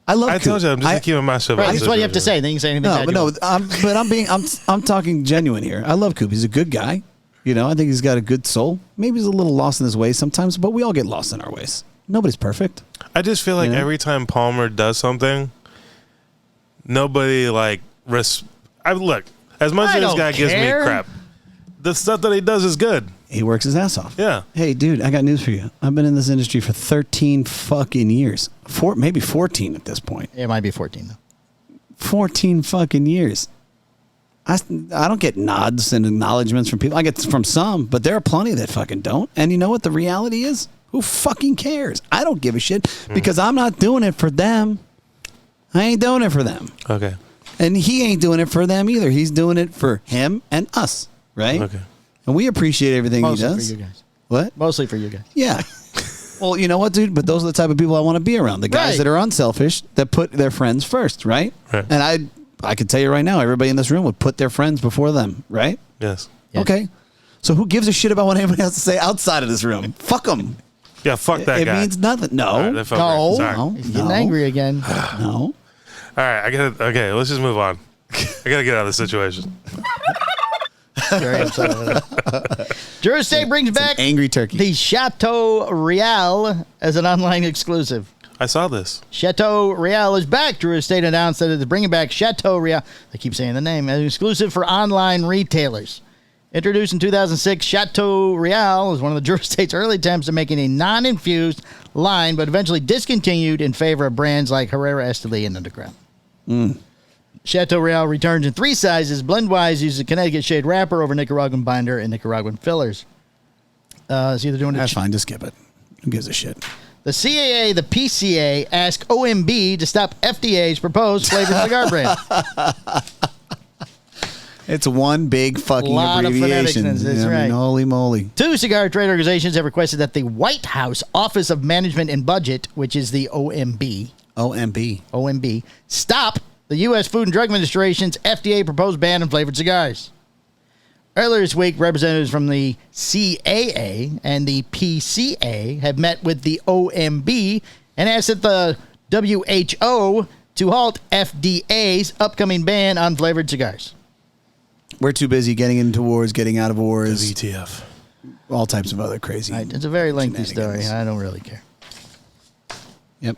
I love. I told you I'm just keeping my shit. Right, that's what you have to say. Then you can say anything No, bad but you no, want. I'm talking genuine here. I love Coop. He's a good guy. You know, I think he's got a good soul. Maybe he's a little lost in his ways sometimes, but we all get lost in our ways. Nobody's perfect. I just feel like Yeah. every time Palmer does something, nobody look, as much I as this don't guy gives me care. crap, the stuff that he does is good. He works his ass off. Yeah. Hey, dude, I got news for you. I've been in this industry for 13 fucking years. Maybe 14 at this point. It might be 14 though. 14 fucking years. I don't get nods and acknowledgments from people. I get from some, but there are plenty that fucking don't. And you know what the reality is? Who fucking cares? I don't give a shit because I'm not doing it for them. I ain't doing it for them. Okay. And he ain't doing it for them either. He's doing it for him and us, right? Okay. And we appreciate everything Mostly he for does. you guys. What? Mostly for you guys. Yeah. Well, you know what, dude? But those are the type of people I want to be around. The guys Right. that are unselfish, that put their friends first, right? Right. And I can tell you right now, everybody in this room would put their friends before them, right? Yes. Yeah. Okay. So who gives a shit about what anybody has to say outside of this room? Fuck them. Yeah, fuck that It guy. means nothing. No. All right, that felt No. weird. Sorry. No. He's getting angry again. No. All right, okay, let's just move on. I got to get out of this situation. Very upset with it. Drew Estate brings back Angry turkey. the Chateau Real as an online exclusive. I saw this. Chateau Real is back. Drew Estate announced that it is bringing back Chateau Real. I keep saying the name. As an exclusive for online retailers. Introduced in 2006, Chateau Real was one of the Drew Estate's early attempts at making a non-infused line, but eventually discontinued in favor of brands like Herrera Esteli and Underground. Chateau Real returns in 3 sizes. Blend-wise uses a Connecticut shade wrapper over Nicaraguan binder and Nicaraguan fillers. It's either doing That's fine. Just skip it. Who gives a shit? The CAA, the PCA ask OMB to stop FDA's proposed flavored cigar brand. It's one big fucking Lot of abbreviation. phonetic sense, that's I mean, right. holy moly. 2 cigar trade organizations have requested that the White House Office of Management and Budget, which is the OMB, stop the U.S. Food and Drug Administration's FDA proposed ban on flavored cigars. Earlier this week, representatives from the CAA and the PCA have met with the OMB and asked that the WHO to halt FDA's upcoming ban on flavored cigars. We're too busy getting into wars, getting out of wars, WTF. all types of other crazy. Right, it's a very lengthy story. Shenanigans. I don't really care. Yep.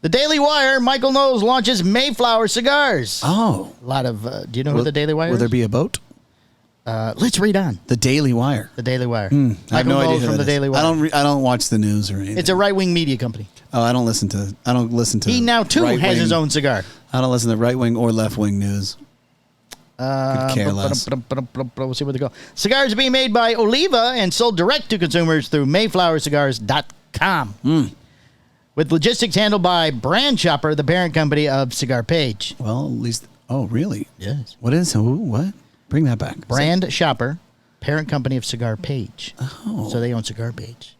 The Daily Wire, Michael Knowles launches Mayflower cigars. Oh. A lot of, do you know who the Daily Wire Will is? there be a boat? Let's read on. The Daily Wire. The Daily Wire. I have Michael no idea Knowles who from that the is. Daily Wire. I don't watch the news or anything. It's a right-wing media company. Oh, I don't listen to. He now, too, has his own cigar. I don't listen to right wing or left wing news. Could care less. We'll see what they go. Cigars are being made by Oliva and sold direct to consumers through MayflowerCigars.com. With logistics handled by Brand Shopper, the parent company of Cigar Page. Well, at least. Oh, really? Yes. What is who? What? Bring that back. Brand Shopper, parent company of Cigar Page. Oh. So they own Cigar Page.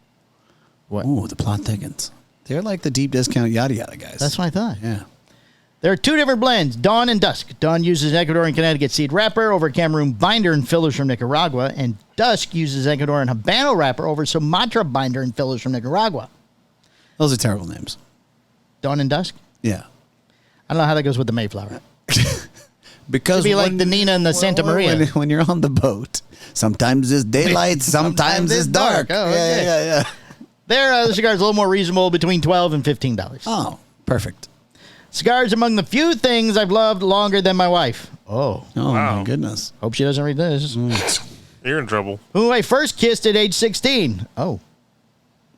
What? Oh, the plot thickens. They're like the deep discount yada yada guys. That's what I thought. Yeah. There are 2 different blends, Dawn and Dusk. Dawn uses Ecuadorian Connecticut seed wrapper over Cameroon binder and fillers from Nicaragua, and Dusk uses Ecuadorian Habano wrapper over Sumatra binder and fillers from Nicaragua. Those are terrible names. Dawn and Dusk? Yeah. I don't know how that goes with the Mayflower. Because It'd be like the Nina and the Santa Maria. When you're on the boat, sometimes it's daylight, sometimes it's dark. Oh, okay. Yeah. The cigar is a little more reasonable, between $12 and $15. Oh, Perfect. Cigars among the few things I've loved longer than my wife. Oh, Wow. My goodness. hope she doesn't read this. You're in trouble. Who I first kissed at age 16. Oh,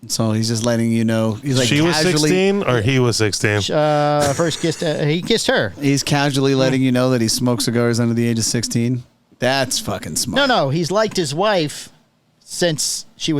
So he's just letting you know. He's like She was casually, 16 or he was 16? first kissed. He kissed her. He's casually letting you know that he smokes cigars under the age of 16. That's fucking smart. No. He's liked his wife since he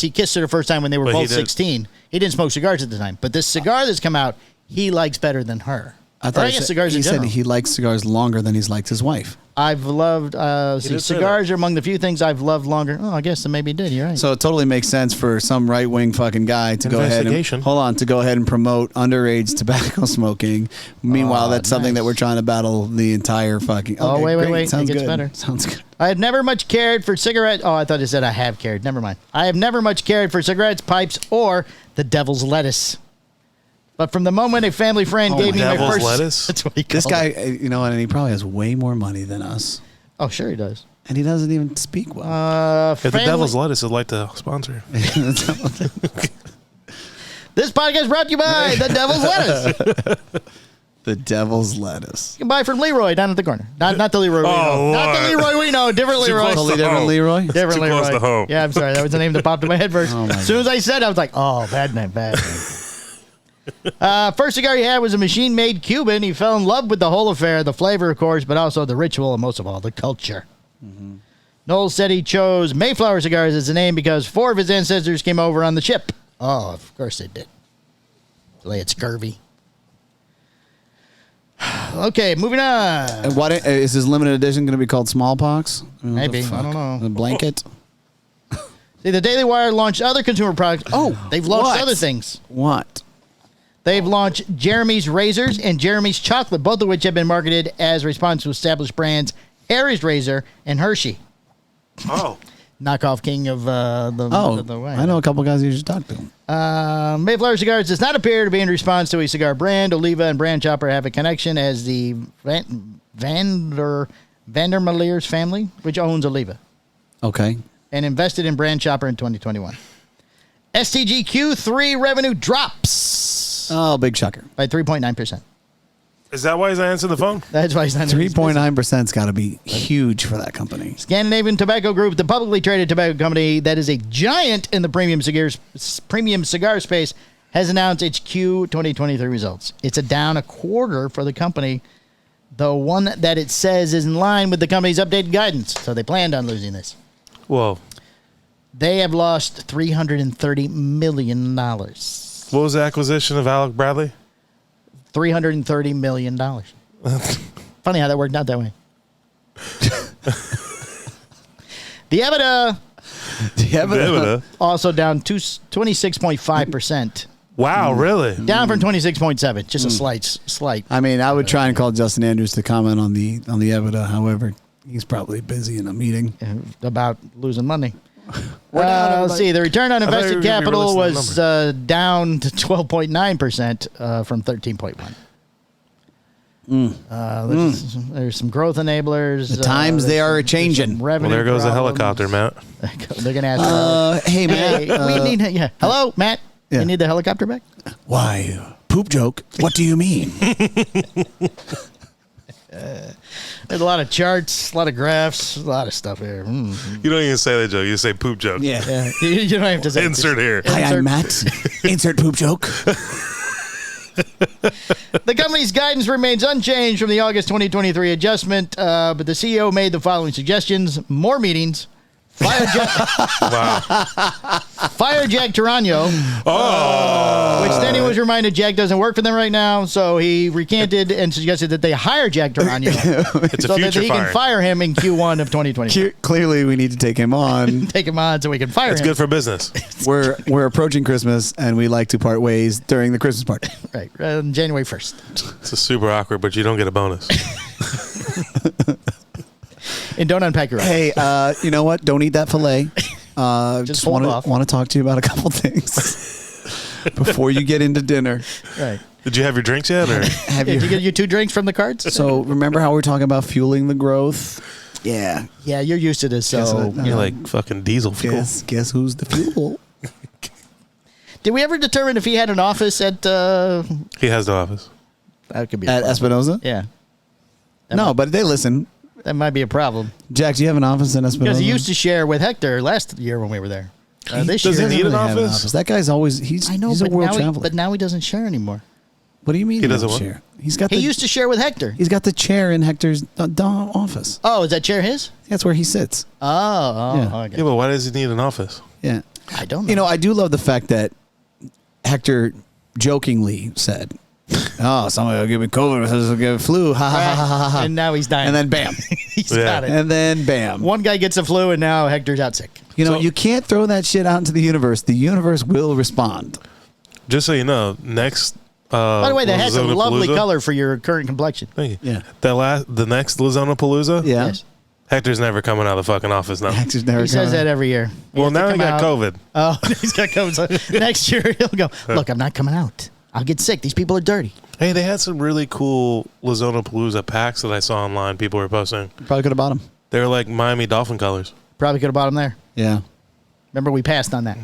kissed her the first time when they were But he both did- 16. He didn't smoke cigars at the time, but this cigar that's come out, he likes better than her. I thought guess cigars he in said general. he likes cigars longer than he's liked his wife. I've loved. did say Cigars are among the few things I've loved longer. Oh, I guess that maybe he did. You're right. So it totally makes sense for some right wing fucking guy to go ahead Investigation. and go ahead and promote underage tobacco smoking. Meanwhile, that's something nice. that we're trying to battle the entire fucking. Oh, Okay, wait. great. Sounds It gets good. better. Sounds good. I have never much cared for cigarettes. Oh, I thought it said I have cared. Never mind. I have never much cared for cigarettes, pipes, or the devil's lettuce. But from the moment a family friend gave me my Devil's first lettuce? that's what he This called guy, it. you know, and he probably has way more money than us, Oh, sure he does. and he doesn't even speak well. If the devil's lettuce would like to sponsor. This podcast brought to you by the devil's lettuce. The devil's lettuce. You can buy from Leroy down at the corner. Not the Leroy we know. Not the Lord. Leroy we know. Different Too Leroy. close Totally to different, home. Leroy. Different Too Leroy. close to home. Yeah, I'm sorry. That was the name that popped in my head first. Oh, my as soon as I said it, I was like, oh, bad name. First cigar he had was a machine-made Cuban. He fell in love with the whole affair, the flavor, of course, but also the ritual, and most of all, the culture. Knowles said he chose Mayflower Cigars as the name because 4 of his ancestors came over on the ship. Oh, of course they did. They had scurvy. Okay, moving on. And what is his limited edition going to be called? Smallpox? What the Maybe. I fuck? don't know. A blanket? See, the Daily Wire launched other consumer products. Oh, they've launched What? other things. What? They've launched Jeremy's Razors and Jeremy's Chocolate, both of which have been marketed as response to established brands Harry's Razor and Hershey. Oh. Knockoff king of the way. I know a couple guys you should talk to. Mayflower Cigars does not appear to be in response to a cigar brand. Oliva and Brand Chopper have a connection as the Vandermeer's family, which owns Oliva, Okay. and invested in Brand Chopper in 2021. STG Q3 revenue drops Oh, big shocker. by 3.9%. Is that why he's not answering the phone? That's why he's not 3.9%'s got to be huge for that company. Scandinavian Tobacco Group, the publicly traded tobacco company that is a giant in the premium cigar space, has announced its Q 2023 results. It's down a quarter for the company, the one that it says is in line with the company's updated guidance. So they planned on losing this. Whoa. They have lost $330 million. What was the acquisition of Alec Bradley? $330 million. Funny how that worked out that way. The EBITDA also down 26.5%. Wow, really? Down from 26.7. Just a slight. I mean, I would try and call Justin Andrews to comment on the EBITDA. However, he's probably busy in a meeting. About losing money. We're down, Let's see. The return on thought you invested were gonna be capital releasing was down to 12.9% from 13.1. There's some growth enablers. The times they are a-changing. Well, there goes the helicopter, Matt. They're gonna ask. Hey, man. we need. Yeah. Hello, Matt. Yeah. You need the helicopter back? Why? Poop joke? What do you mean? There's a lot of charts, a lot of graphs, a lot of stuff here. You don't even say that joke. You say poop joke. Yeah. You don't have to say. Insert here. Hi, I'm Matt. Insert poop joke. The company's guidance remains unchanged from the August 2023 adjustment, but the CEO made the following suggestions: more meetings, fire Jack Tarano, which then he was reminded Jack doesn't work for them right now, so he recanted and suggested that they hire Jack Tarano It's a so that future he can fire. fire him in Q1 of 2020. Clearly, we need to take him on. Take him on so we can fire It's him. good for business. We're approaching Christmas, and we like to part ways during the Christmas party. Right, on January 1st. It's a super awkward, but you don't get a bonus. And don't unpack your eyes. Hey, you know what? Don't eat that filet. Just hold off. want to talk to you about a couple things before you get into dinner. Right. Did you have your drinks yet? Or? Have Did you you? get your 2 drinks from the cards? So remember how we're talking about fueling the growth? Yeah. Yeah, you're used to this, so... Guess what? you You're know. like fucking diesel fuel. Guess who's the fuel? Did we ever determine if he had an office at? He has the office. That could be At Espinosa? Yeah. No, but they listen. That might be a problem Jack, do you have an office in Espinosa? because he used to share with Hector last year when we were there. This does year, he need an have office? That guy's always he's a world traveler. but now he doesn't share anymore. What do you mean He doesn't don't what? share? He's got He the used to share with Hector. he's got the chair in Hector's office. Oh, is that chair his? That's where he sits. Oh, okay. Yeah, but why does he need an office? Yeah. I don't know. You know, I do love the fact that Hector jokingly said, "Oh, somebody will give me COVID, will give me flu." Ha ha ha ha ha. And now he's dying. And then bam. he's Yeah. got it. And then bam. One guy gets the flu, and now Hector's out sick. You know, So- you can't throw that shit out into the universe. The universe will respond. Just so you know, next. By the way, that has a lovely Lizonapalooza- color for your current complexion. Thank you. Yeah. The next Lizonapalooza. Yeah. Yes. Hector's never coming out of the fucking office now. Hector's never He says coming. that every year. Well, now he got COVID. Oh, he's got COVID. So next year he'll go, look, I'm not coming out. I'll get sick. These people are dirty. Hey, they had some really cool Lizonapalooza packs that I saw online. People were posting. Probably could have bought him. They were like Miami Dolphin colors. Probably could have bought them there. Yeah. Remember, we passed on that.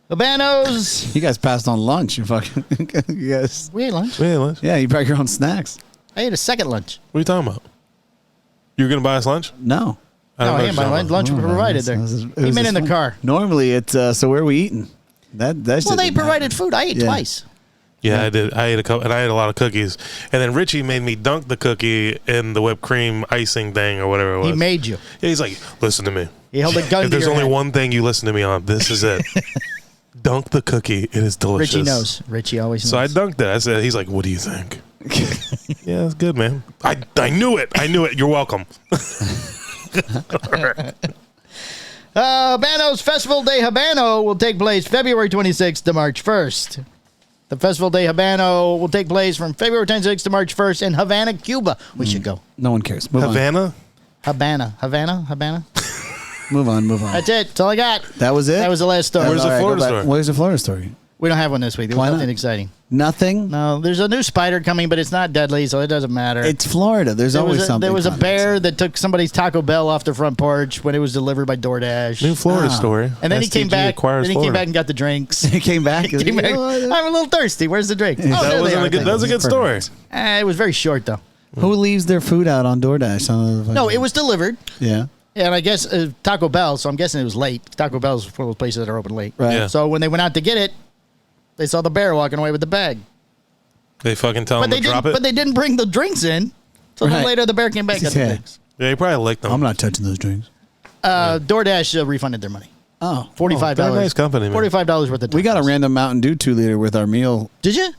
Habanos. You guys passed on lunch. You fucking. You guys. We ate lunch. Yeah, lunch. Yeah, you brought your own snacks. I ate a second lunch. What are you talking about? You were gonna buy us lunch? No. I No, don't know I what ain't you're buying talking lunch. Lunch was provided there. He meant in the car. Normally, it's so where are we eating? That's Well, they provided food. I ate Yeah. twice. Yeah, I did. I ate a couple, and I ate a lot of cookies. And then Richie made me dunk the cookie in the whipped cream icing thing or whatever it was. He made you. Yeah, he's like, listen to me. He held a gun If to there's your only head. one thing you listen to me on, this is it. Dunk the cookie. It is delicious. Richie knows. Richie always knows. So I dunked it. I said, he's like, what do you think? Yeah, it's good, man. I knew it. I knew it. You're welcome. Habanos Festival de Habano will take place February 26th to March 1st. The Festival de Habano will take place from February 26th to March 1st in Havana, Cuba. We should go. No one cares. Move Havana? Havana. Move on. That's it. That's all I got. That was it. That was the last story. Where's the All right, Florida go back. story? Where's the Florida story? We don't have one this week. There Why was not? nothing exciting. Nothing. No, there's a new spider coming, but it's not deadly, so it doesn't matter. It's Florida. There's there always was a, something. There was a fun. bear that took somebody's Taco Bell off their front porch when it was delivered by DoorDash. New Florida story. And then he came STG back. acquires Then he came Florida. back and got the drinks. He came back. Came back. You know what? I'm a little thirsty. Where's the drink? Oh, That there they wasn't are. a good. That was a good story. It was very short though. Who leaves their food out on DoorDash? No, it was delivered. Yeah. And I guess Taco Bell, so I'm guessing it was late. Taco Bell's one of those places that are open late. Right. Yeah. So when they went out to get it, they saw the bear walking away with the bag. They fucking tell him But to they drop didn't. it. But they didn't bring the drinks in. So then Right. later the bear came back and got the Yeah. drinks. Yeah, he probably licked them. I'm not touching those drinks. DoorDash refunded their money. Oh. $45. they're a nice company, man. $45 worth of. We got a tacos. random Mountain Dew 2-liter with our meal. Did you?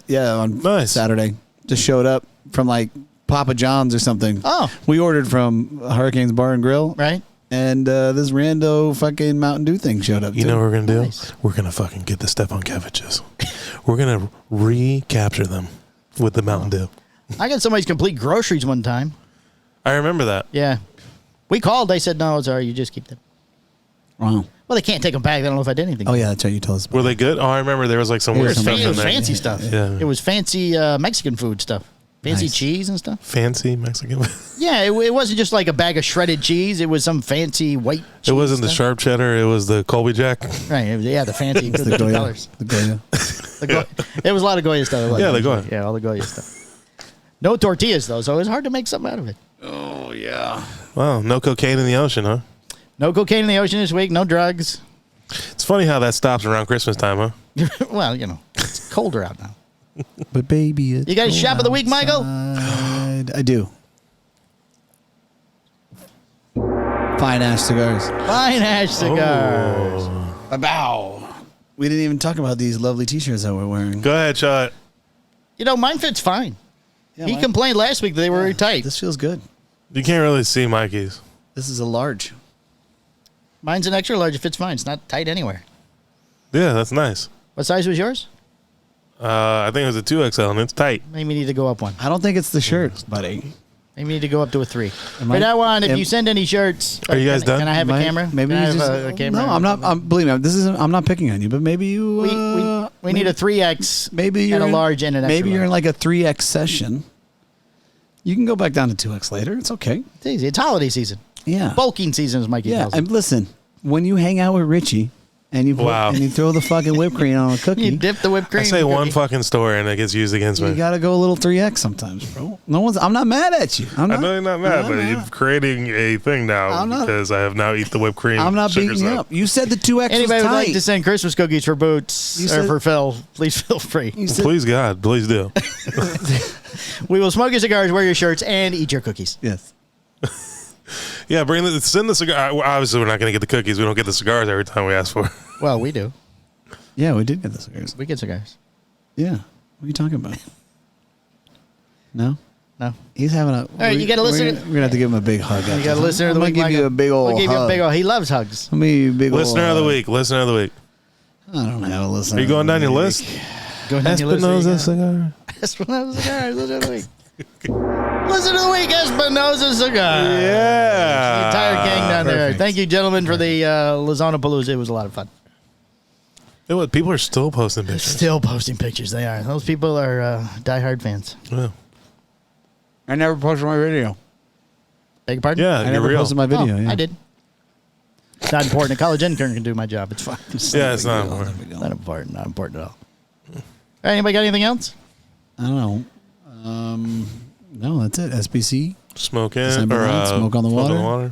Yeah, on Nice. Saturday. Just showed up from like Papa John's or something. Oh. We ordered from Hurricanes Bar and Grill. Right. And this rando fucking Mountain Dew thing showed up. You too. know what we're gonna do? Nice. We're gonna fucking get the Stepan Keviches. We're gonna recapture them with the Mountain Dew. I got somebody's complete groceries one time. I remember that. Yeah. We called. They said, no, it's all right. You just keep them. Wow. Well, they can't take them back. They don't know if I did anything. Oh, yeah, that's right. You told us about Were they good? Oh, I remember there was like some weird It was, stuff it in was there. fancy stuff. Yeah. It was fancy Mexican food stuff. Fancy Nice. cheese and stuff. Fancy Mexican. Yeah, it wasn't just like a bag of shredded cheese. It was some fancy white cheese. It wasn't the stuff. sharp cheddar. It was the Colby Jack. Right. It was, yeah, the fancy the the Goya. colors. The Goya. There was a lot of Goya stuff. Yeah, the Goya. Yeah, all the Goya stuff. No tortillas, though, so it was hard to make something out of it. Oh, yeah. Wow, no cocaine in the ocean, huh? No cocaine in the ocean this week. No drugs. It's funny how that stops around Christmas time, huh? Well, you know, it's colder out now. But, baby, it's You got a shop of the week, Michael? outside. I do. Fine Ash Cigars. Fine Ash Cigars. Bow. We didn't even talk about these lovely T-shirts that we're wearing. Go ahead, Shot. You know, mine fits fine. Yeah, He mine- complained last week that they were very tight. This feels good. You can't really see Mikey's. This is a large. Mine's an extra large. It fits fine. It's not tight anywhere. Yeah, that's nice. What size was yours? I think it was a 2XL, and it's tight. Maybe we need to go up one. I don't think it's the shirt, buddy. Maybe we need to go up to a 3. Am From I- now on, if am- you send any shirts, Are you guys can, done? Can I have a camera? Maybe can I you have just a camera? no. I'm not. Believe me. This isn't. I'm not picking on you, but maybe you. We need a 3X. Maybe you're and a in- large and an extra Maybe you're in large. like a 3X session. You can go back down to 2X later. It's okay. It's easy. It's holiday season. Yeah. Bulking season, as Mikey Yeah. calls it. And listen, when you hang out with Richie and you throw the fucking whipped cream on a cookie. You dip the whipped cream. I say in the one cookie. fucking story and it gets used against me. You gotta go a little 3x sometimes, bro. I'm not mad at you. I know you're not mad, but you're creating a thing now because I have now eat the whipped cream. I'm not beating you up. You said the 2x Anybody was would tight. like to send Christmas cookies for Boots or for Phil, please feel free. Please, God, please do. We will smoke your cigars, wear your shirts, and eat your cookies. Yes. Yeah, send the cigar. Obviously, we're not going to get the cookies. We don't get the cigars every time we ask for. Well, we do. Yeah, we did get the cigars. We get cigars. Yeah. What are you talking about? No? No. He's having a... All right, you gotta listen. We're going to have to give him a big hug. You got to listen to the week. I'm going to give you a big old We'll give you a big hug. old. He loves hugs. Let me big Listener old of the hug. week. Listener of the week. I don't have a listener. Are you going down your list? Go down your list. Espinosa cigar. Espinosa Cigar. Listen to the week. Listen to the week, Espinosa Cigar. Yeah. The entire gang down there. Perfect. Thank you, gentlemen, for the Lozano Palooza. It was a lot of fun. People are still posting pictures. Still posting pictures. They are. Those people are diehard fans. Yeah. I never posted my video. Beg your pardon? Yeah, I you're never real. posted my video. yeah. I did. It's not important. A college intern can do my job. It's fine. Yeah, it's not important. Not important. Not important at all. All right, anybody got anything else? I don't know. No, that's it. SBC. Smoke in December or 9th, smoke on the water.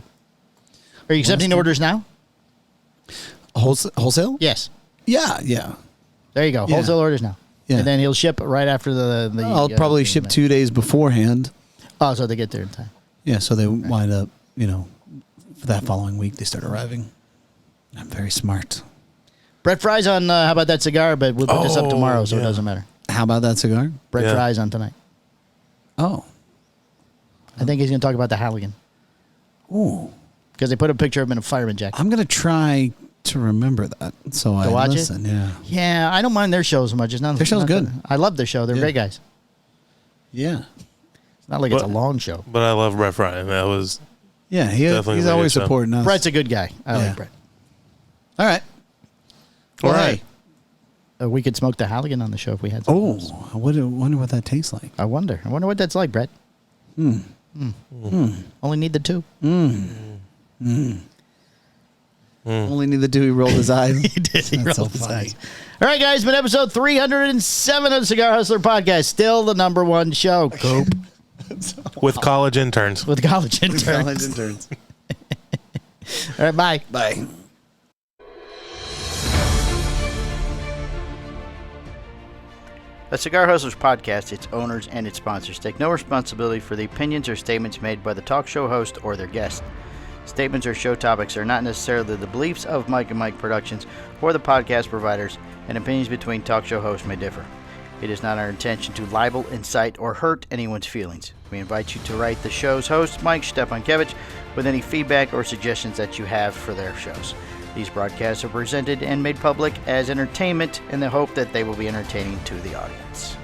Are you accepting orders now? Wholesale? Yes. Yeah, yeah. There you go. Yeah. Wholesale orders now. Yeah. And then he'll ship right after the I'll probably ship 2 days beforehand. Oh, so they get there in time. Yeah, so they wind up, for that following week they start arriving. I'm very smart. Brett Fry's on How About That Cigar, but we'll put this up tomorrow, so it yeah. doesn't matter. How about that cigar? Brett Yeah. Fry's on tonight. Oh. I think he's going to talk about the Halligan. Ooh. Because they put a picture of him in a fireman jacket. I'm going to try to remember that. So I watch it? listen, yeah. Yeah, I don't mind their show so much. It's not, Their show's not good. I love their show. They're Yeah. great guys. Yeah. It's not like it's a But- long show. But I love Brett Fry, and that was Yeah, Definitely he's a always good show. supporting us. Brett's a good guy. I Yeah. like Brett. All right. all Well, right. hey. We could smoke the Halligan on the show if we had some. Oh, I wonder what that tastes like. I wonder what that's like, Brett. Only need the two. Only need the two. He rolled his eyes. He did. He That's rolled so his funny. eyes. All right, guys, been episode 307 of the Cigar Hustler podcast. Still the number one show, Coop, With college interns. with college interns. interns. All right, bye. Bye. The Cigar Hustlers podcast, its owners, and its sponsors take no responsibility for the opinions or statements made by the talk show host or their guests. Statements or show topics are not necessarily the beliefs of Mike and Mike Productions or the podcast providers, and opinions between talk show hosts may differ. It is not our intention to libel, incite, or hurt anyone's feelings. We invite you to write the show's host, Mike Stepankevich, with any feedback or suggestions that you have for their shows. These broadcasts are presented and made public as entertainment in the hope that they will be entertaining to the audience.